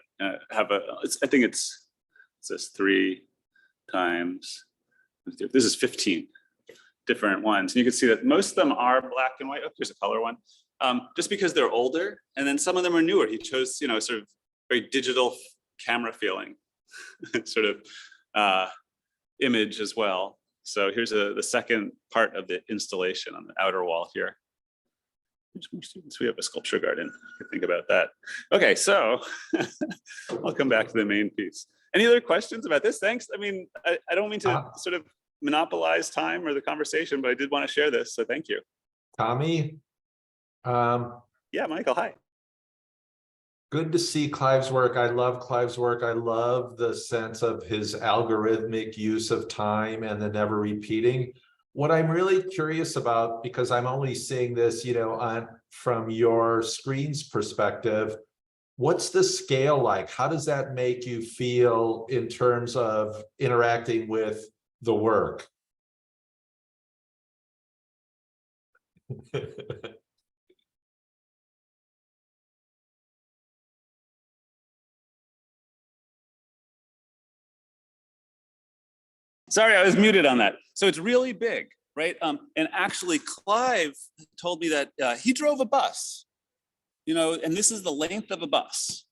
have I think it's this 3 times, this is 15 different ones. And you can see that most of them are black and white. Oh, here's a color one. Just because they're older, and then some of them are newer. He chose, you know, sort of very digital camera feeling sort of image as well. So here's the second part of the installation on the outer wall here. There's more students. We have a sculpture garden. I can think about that. Okay, so I'll come back to the main piece. Any other questions about this? Thanks. I mean, I don't mean to sort of monopolize time or the conversation, but I did want to share this, so thank you. Tommy? Yeah, Michael, hi. Good to see Clive's work. I love Clive's work. I love the sense of his algorithmic use of time and the never repeating. What I'm really curious about, because I'm only seeing this, you know, from your screen's perspective, what's the scale like? How does that make you feel in terms of interacting with the work? Sorry, I was muted on that. So it's really big, right? And actually, Clive told me that he drove a bus, you know, and this is the length of a bus.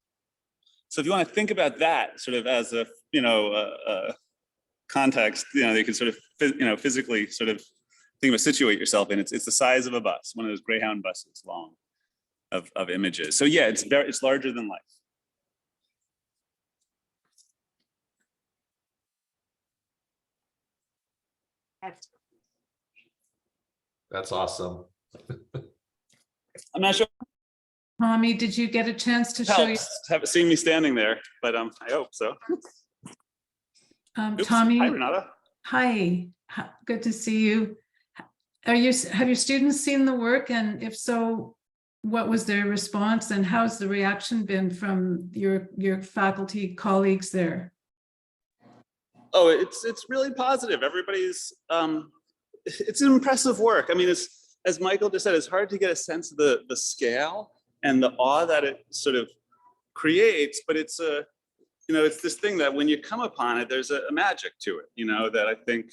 So if you want to think about that sort of as a, you know, context, you know, you can sort of, you know, physically sort of think about, situate yourself in. It's the size of a bus, one of those Greyhound buses long of images. So yeah, it's larger than life. That's awesome. I'm not sure. Tommy, did you get a chance to show you? Haven't seen me standing there, but I hope so. Oops. Tommy. Hi, Renata. Hi, good to see you. Have your students seen the work, and if so, what was their response, and how's the reaction been from your faculty colleagues there? Oh, it's really positive. Everybody's it's an impressive work. I mean, it's, as Michael just said, it's hard to get a sense of the scale and the awe that it sort of creates, but it's a, you know, it's this thing that when you come upon it, there's a magic to it, you know, that I think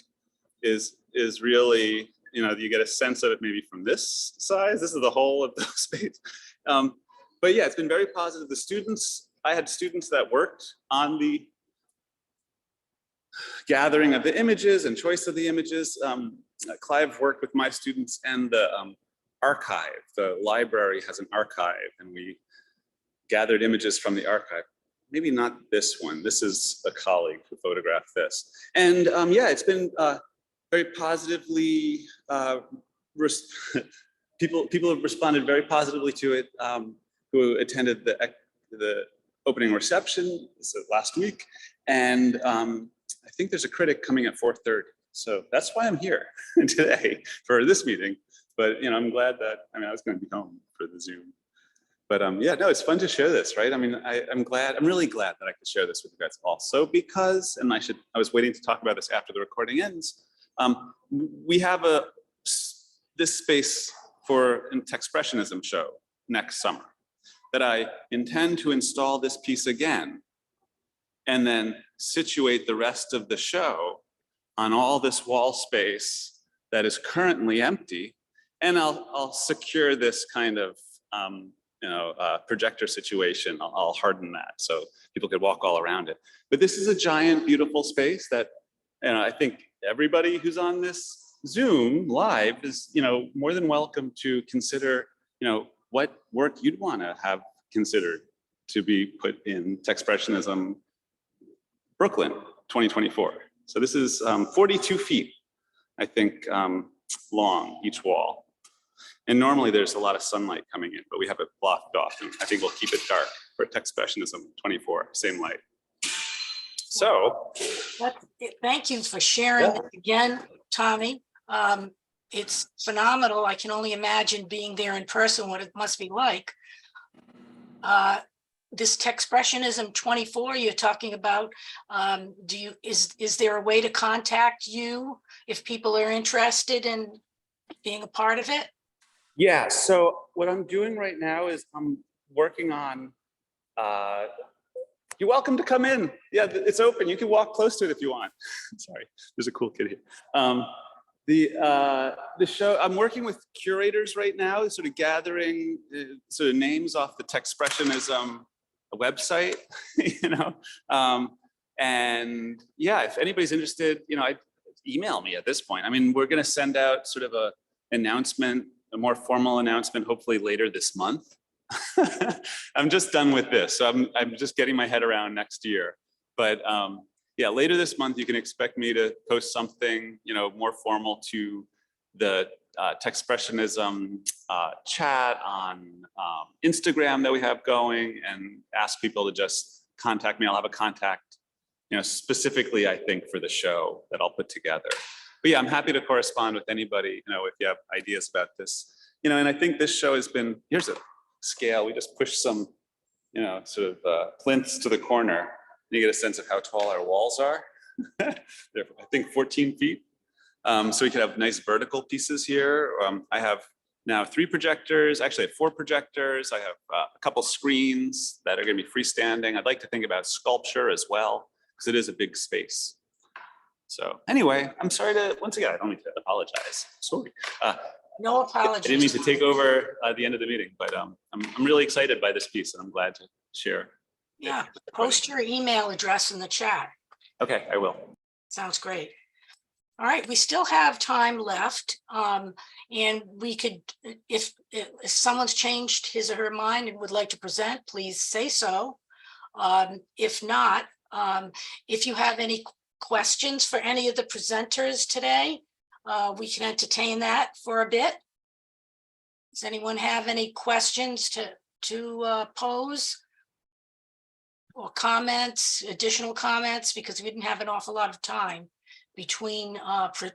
is really, you know, you get a sense of it maybe from this size. This is the whole of the space. But yeah, it's been very positive. The students, I had students that worked on the gathering of the images and choice of the images. Clive worked with my students, and the archive, the library has an archive, and we gathered images from the archive. Maybe not this one. This is a colleague who photographed this. And yeah, it's been very positively, people have responded very positively to it. who attended the opening reception last week. And I think there's a critic coming at 4:30. So that's why I'm here today for this meeting. But I'm glad that, I was going to be home for the Zoom. But yeah, no, it's fun to share this, right? I'm really glad that I could share this with you guys also because, and I was waiting to talk about this after the recording ends. We have this space for an Techspressionism show next summer that I intend to install this piece again and then situate the rest of the show on all this wall space that is currently empty. And I'll secure this kind of projector situation. I'll harden that so people could walk all around it. But this is a giant, beautiful space that I think everybody who's on this Zoom live is more than welcome to consider what work you'd want to have considered to be put in Techspressionism Brooklyn 2024. So this is 42 feet, I think, long, each wall. And normally there's a lot of sunlight coming in, but we have it blocked off. And I think we'll keep it dark for Techspressionism 24, same light. So. Thank you for sharing it again, Tommy. It's phenomenal. I can only imagine being there in person, what it must be like. This Techspressionism 24 you're talking about, is there a way to contact you if people are interested in being a part of it? Yeah, so what I'm doing right now is I'm working on, you're welcome to come in. Yeah, it's open. You can walk close to it if you want. Sorry, there's a cool kid here. The show, I'm working with curators right now, sort of gathering sort of names off the Techspressionism website, and yeah, if anybody's interested, email me at this point. We're going to send out sort of a announcement, a more formal announcement, hopefully later this month. I'm just done with this, so I'm just getting my head around next year. But yeah, later this month, you can expect me to post something, more formal to the Techspressionism chat on Instagram that we have going, and ask people to just contact me. I'll have a contact, specifically, I think, for the show that I'll put together. But yeah, I'm happy to correspond with anybody, if you have ideas about this. And I think this show has been, here's a scale. We just pushed some, sort of plinths to the corner. You get a sense of how tall our walls are. They're, I think, 14 feet. So we could have nice vertical pieces here. I have now 3 projectors, actually I have 4 projectors. I have a couple screens that are going to be freestanding. I'd like to think about sculpture as well, because it is a big space. So anyway, I'm sorry to, once again, I don't need to apologize. Sorry. No apologies. I didn't mean to take over the end of the meeting, but I'm really excited by this piece, and I'm glad to share. Yeah, post your email address in the chat. Okay, I will. Sounds great. All right, we still have time left, and we could, if someone's changed his or her mind and would like to present, please say so. If not, if you have any questions for any of the presenters today, we can entertain that for a bit. Does anyone have any questions to pose? Or comments, additional comments, because we didn't have an awful lot of time between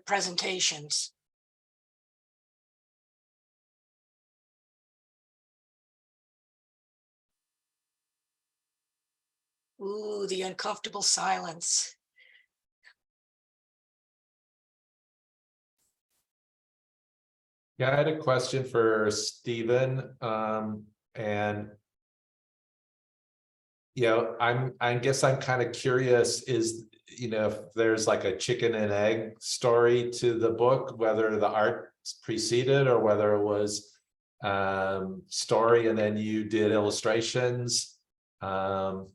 presentations. Ooh, the uncomfortable silence. Yeah, I had a question for Stephen, and I guess I'm kind of curious if there's like a chicken and egg story to the book, whether the art preceded or whether it was story and then you did illustrations. And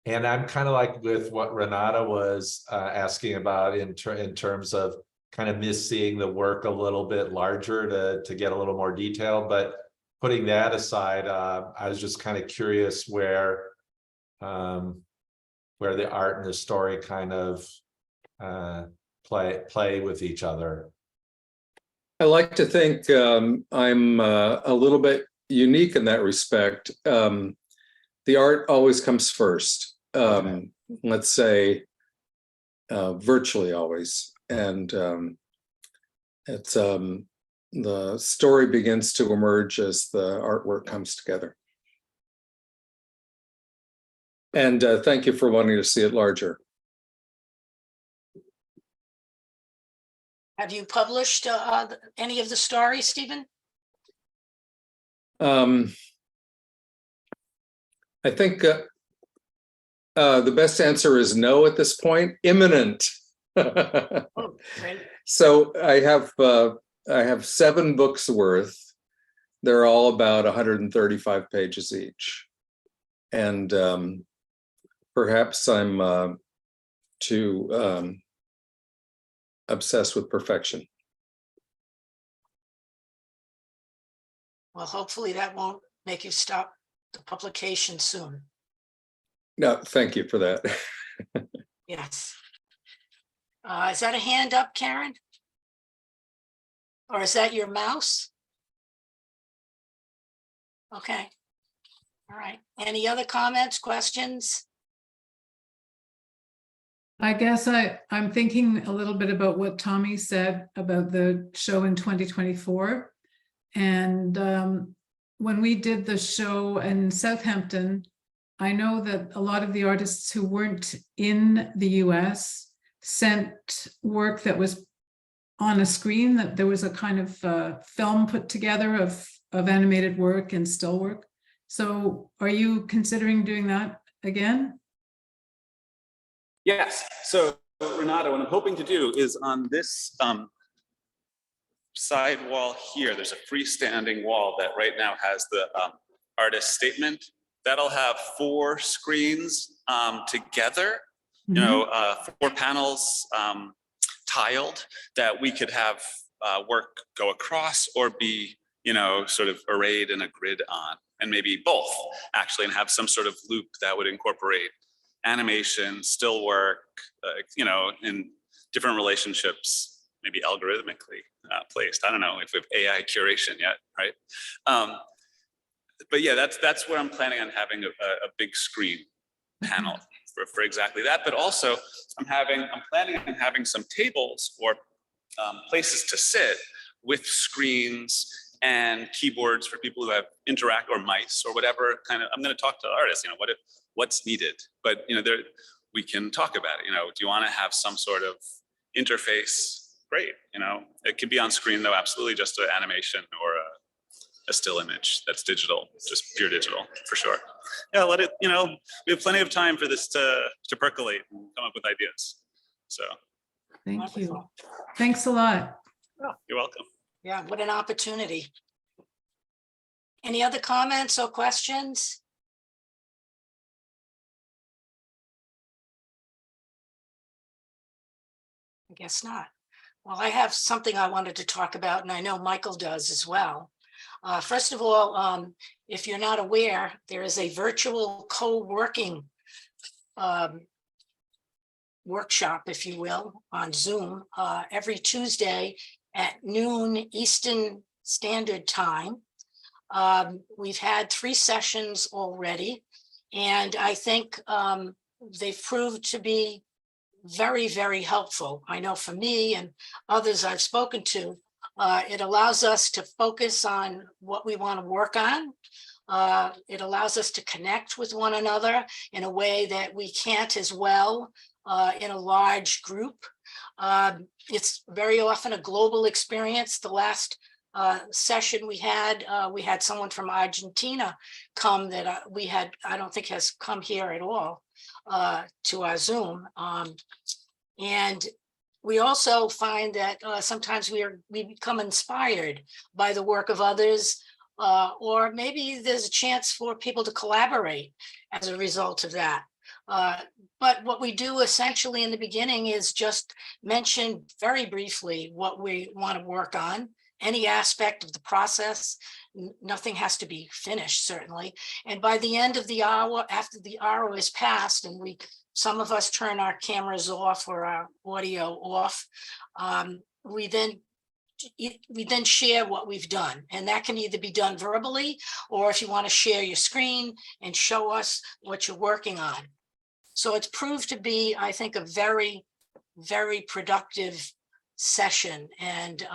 I'm kind of like with what Renata was asking about in terms of kind of missing the work a little bit larger to get a little more detail. But putting that aside, I was just kind of curious where the art and the story kind of play with each other. I like to think I'm a little bit unique in that respect. The art always comes first. Let's say virtually always, and it's the story begins to emerge as the artwork comes together. And thank you for wanting to see it larger. Have you published any of the stories, Stephen? I think the best answer is no at this point. Imminent. Oh, great. So I have 7 books worth. They're all about 135 pages each, and perhaps I'm too obsessed with perfection. Well, hopefully that won't make you stop the publication soon. No, thank you for that. Yes. Is that a hand up, Karen? Or is that your mouse? Okay. All right. Any other comments, questions? I guess I'm thinking a little bit about what Tommy said about the show in 2024. And when we did the show in Southampton, I know that a lot of the artists who weren't in the US sent work that was on a screen, that there was a kind of film put together of animated work and still work. So are you considering doing that again? Yes. So Renato, what I'm hoping to do is on this side wall here, there's a freestanding wall that right now has the artist statement. That'll have 4 screens together, you know, 4 panels tiled that we could have work go across or be, you know, sort of arrayed in a grid on, and maybe both actually, and have some sort of loop that would incorporate animation, still work, you know, in different relationships, maybe algorithmically placed. I don't know if we have AI curation yet, right? But yeah, that's where I'm planning on having a big screen panel for exactly that. But also, I'm planning on having some tables or places to sit with screens and keyboards for people who have interact, or mice or whatever kind of. I'm going to talk to artists, you know, what's needed. But you know, we can talk about it. You know, do you want to have some sort of interface? Great. You know, it can be on screen though. Absolutely, just an animation or a still image that's digital, just pure digital for sure. Yeah, let it. You know, we have plenty of time for this to percolate and come up with ideas. So. Thank you. Thanks a lot. Oh, you're welcome. Yeah, what an opportunity. Any other comments or questions? I guess not. Well, I have something I wanted to talk about, and I know Michael does as well. First of all, if you're not aware, there is a virtual co-working workshop, if you will, on Zoom every Tuesday at noon Eastern Standard Time. We've had 3 sessions already, and I think they've proved to be very, very helpful. I know for me and others I've spoken to, it allows us to focus on what we want to work on. It allows us to connect with one another in a way that we can't as well in a large group. It's very often a global experience. The last session we had someone from Argentina come that I don't think has come here at all to our Zoom. And we also find that sometimes we become inspired by the work of others, or maybe there's a chance for people to collaborate as a result of that. But what we do essentially in the beginning is just mention very briefly what we want to work on, any aspect of the process. Nothing has to be finished, certainly. And by the end of the hour, after the hour is passed, and some of us turn our cameras off or our audio off, we then we then share what we've done, and that can either be done verbally, or if you want to share your screen and show us what you're working on. So it's proved to be, I think, a very, very productive session, and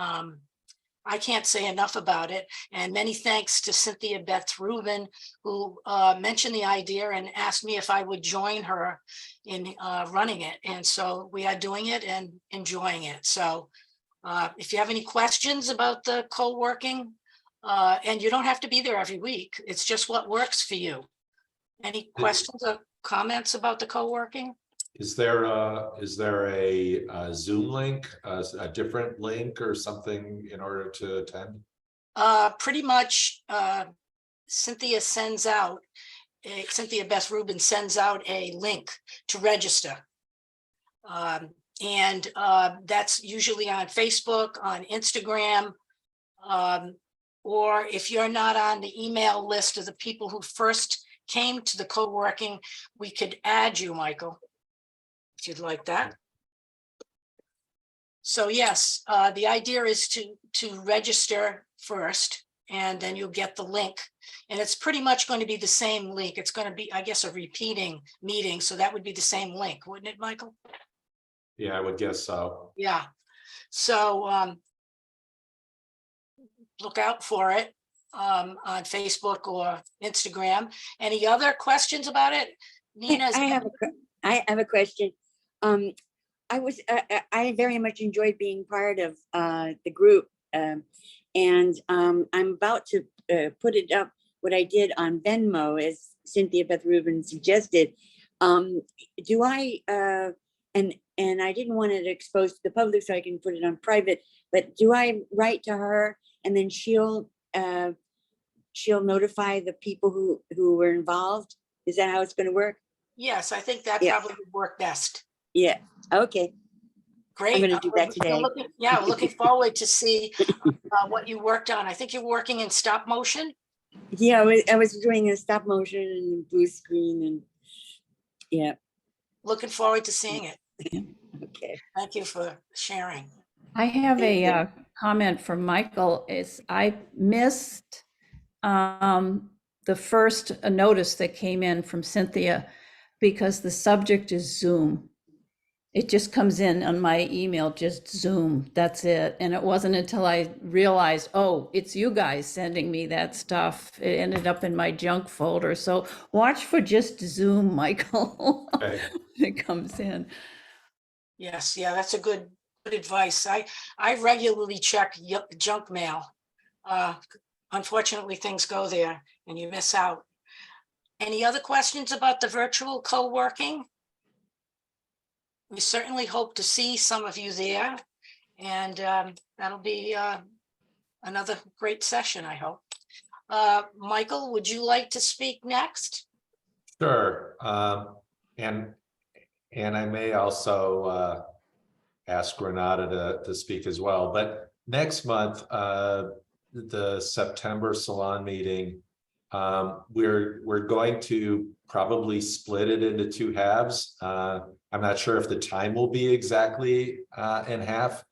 I can't say enough about it. And many thanks to Cynthia Beth Rubin, who mentioned the idea and asked me if I would join her in running it. And so we are doing it and enjoying it. So if you have any questions about the co-working, and you don't have to be there every week, it's just what works for you. Any questions or comments about the co-working? Is there a Zoom link, a different link or something in order to attend? Pretty much Cynthia sends out, Cynthia Beth Rubin sends out a link to register. And that's usually on Facebook, on Instagram, or if you're not on the email list of the people who first came to the co-working, we could add you, Michael, if you'd like that. So yes, the idea is to register first, and then you'll get the link. And it's pretty much going to be the same link. It's going to be, I guess, a repeating meeting. So that would be the same link, wouldn't it, Michael? Yeah, I would guess so. Yeah. So look out for it on Facebook or Instagram. Any other questions about it? Nina? I have a question. I very much enjoyed being part of the group, and I'm about to put it up, what I did on Venmo, as Cynthia Beth Rubin suggested. Do I, and I didn't want it exposed to the public, so I can put it on private, but do I write to her and then she'll notify the people who were involved? Is that how it's going to work? Yes, I think that Yeah. probably would work best. Yeah. Okay. Great. I'm going to do that today. We're looking forward to see what you worked on. I think you're working in stop motion. Yeah, I was doing a stop motion and blue screen, and yeah. Looking forward to seeing it. Okay. Thank you for sharing. I have a comment from Michael. I missed the first notice that came in from Cynthia because the subject is Zoom. It just comes in on my email, just Zoom, that's it. And it wasn't until I realized, oh, it's you guys sending me that stuff. It ended up in my junk folder. So watch for just Zoom, Michael. Okay. It comes in. Yes, yeah, that's a good advice. I regularly check junk mail. Unfortunately, things go there and you miss out. Any other questions about the virtual co-working? We certainly hope to see some of you there, and that'll be another great session, I hope. Michael, would you like to speak next? Sure. And I may also ask Renata to speak as well. But next month, the September Salon meeting, we're going to probably split it into two halves. I'm not sure if the time will be exactly in half,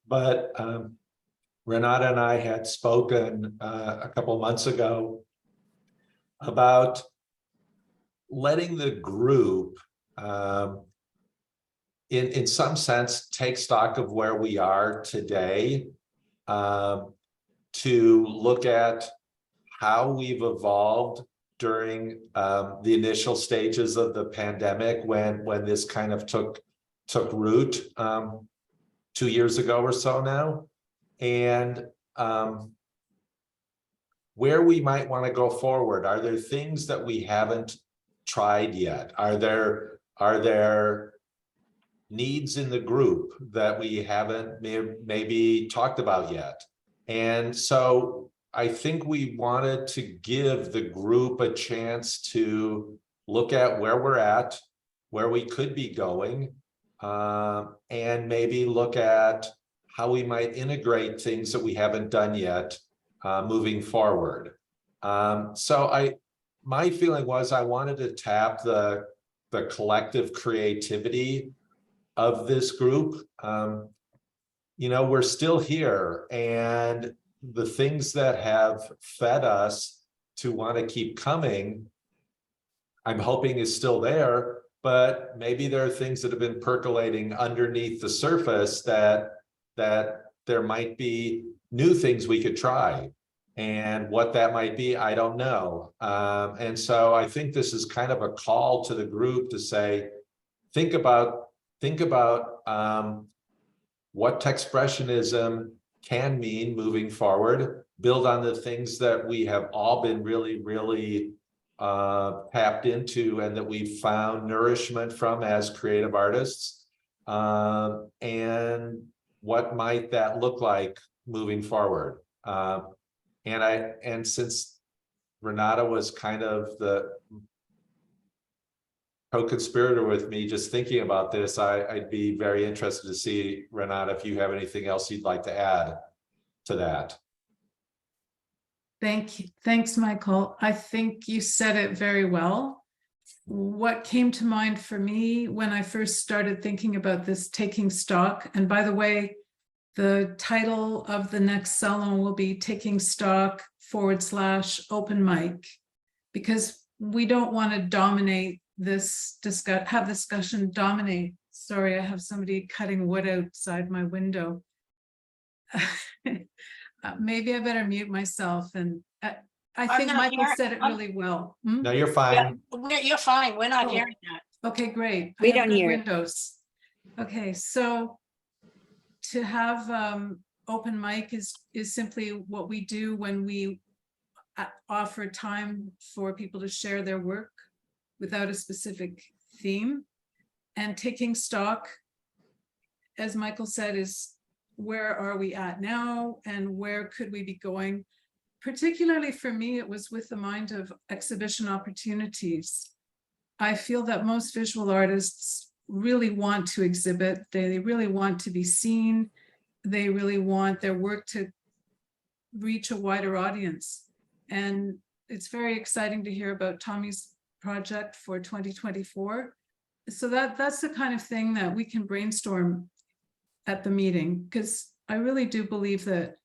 but Renata and I had spoken a couple months ago about letting the group, in some sense, take stock of where we are today, to look at how we've evolved during the initial stages of the pandemic, when this kind of took root 2 years ago or so now, and where we might want to go forward. Are there things that we haven't tried yet? Are there needs in the group that we haven't maybe talked about yet? And so I think we wanted to give the group a chance to look at where we're at, where we could be going, and maybe look at how we might integrate things that we haven't done yet moving forward. So my feeling was I wanted to tap the collective creativity of this group. we're still here, and the things that have fed us to want to keep coming, I'm hoping is still there, but maybe there are things that have been percolating underneath the surface that there might be new things we could try. And what that might be, I don't know. And so I think this is kind of a call to the group to say, think about what Techspressionism can mean moving forward, build on the things that we have all been really tapped into and that we've found nourishment from as creative artists. And what might that look like moving forward? And since Renata was kind of the co-conspirator with me, just thinking about this, I'd be very interested to see, Renata, if you have anything else you'd like to add to that. Thank you. Thanks, Michael. I think you said it very well. What came to mind for me when I first started thinking about this taking stock, and by the way, the title of the next Salon will be Taking Stock / open mic, because we don't want to dominate this discussion dominate. Sorry, I have somebody cutting wood outside my window. Maybe I better mute myself. And I think Michael said it really well. No, you're fine. Yeah, you're fine. We're not hearing that. Okay, great. We I have don't good hear it. windows. Okay, so to have open mic is simply what we do when we offer time for people to share their work without a specific theme. And taking stock, as Michael said, is where are we at now and where could we be going? Particularly for me, it was with the mind of exhibition opportunities. I feel that most visual artists really want to exhibit. They really want to be seen. They really want their work to reach a wider audience. And it's very exciting to hear about Tommy's project for 2024. So that's the kind of thing that we can brainstorm at the meeting, because I really do believe that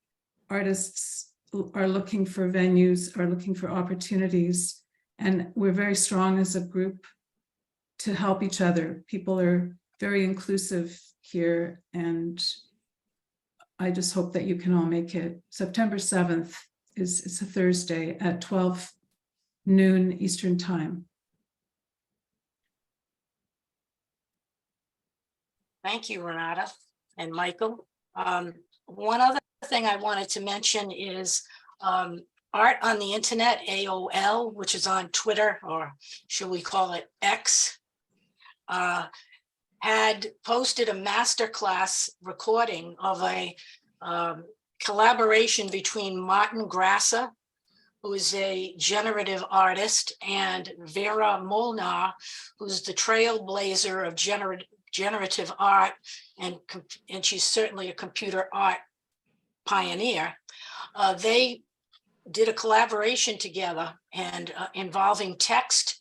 artists are looking for venues, are looking for opportunities, and we're very strong as a group to help each other. People are very inclusive here, and I just hope that you can all make it. September 7th it's a Thursday at 12 noon Eastern time. Thank you, Renata and Michael. One other thing I wanted to mention is Art on the Internet, AOL, which is on Twitter, or should we call it X, had posted a masterclass recording of a collaboration between Martin Grasser, who is a generative artist, and Vera Molnar, who's the trailblazer of generative art, and she's certainly a computer art pioneer. They did a collaboration together and involving text,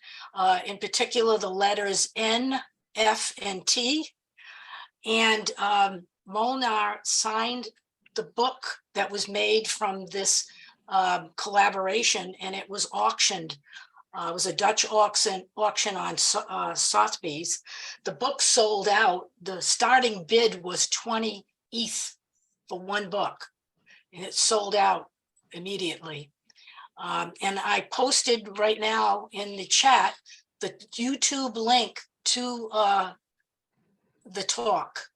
in particular the letters N, F, and T. And Molnar signed the book that was made from this collaboration, and it was auctioned. It was a Dutch auction on Sotheby's. The book sold out. The starting bid was 20 ETH for one book, and it sold out immediately. And I posted right now in the chat the YouTube link to the talk.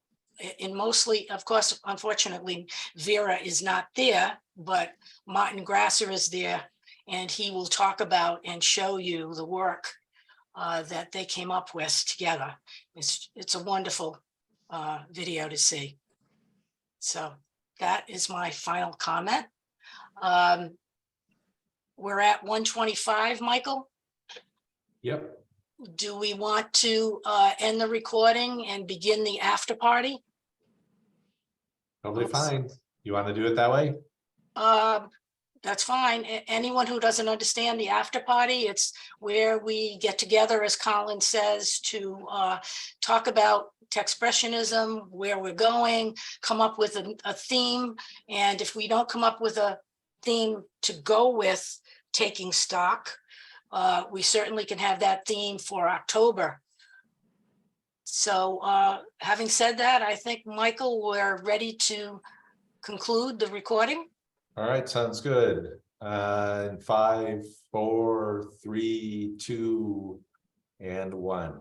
And mostly, of course, unfortunately, Vera is not there, but Martin Grasser is there, and he will talk about and show you the work that they came up with together. It's a wonderful video to see. So that is my final comment. We're at 1:25, Michael. Yep. Do we want to end the recording and begin the after party? Totally fine. You want to do it that way? That's fine. Anyone who doesn't understand the after party, it's where we get together, as Colin says, to talk about Techspressionism, where we're going, come up with a theme. And if we don't come up with a theme to go with taking stock, we certainly can have that theme for October. So having said that, I think, Michael, we're ready to conclude the recording. All right, sounds good. In 5, 4, 3, 2, and 1.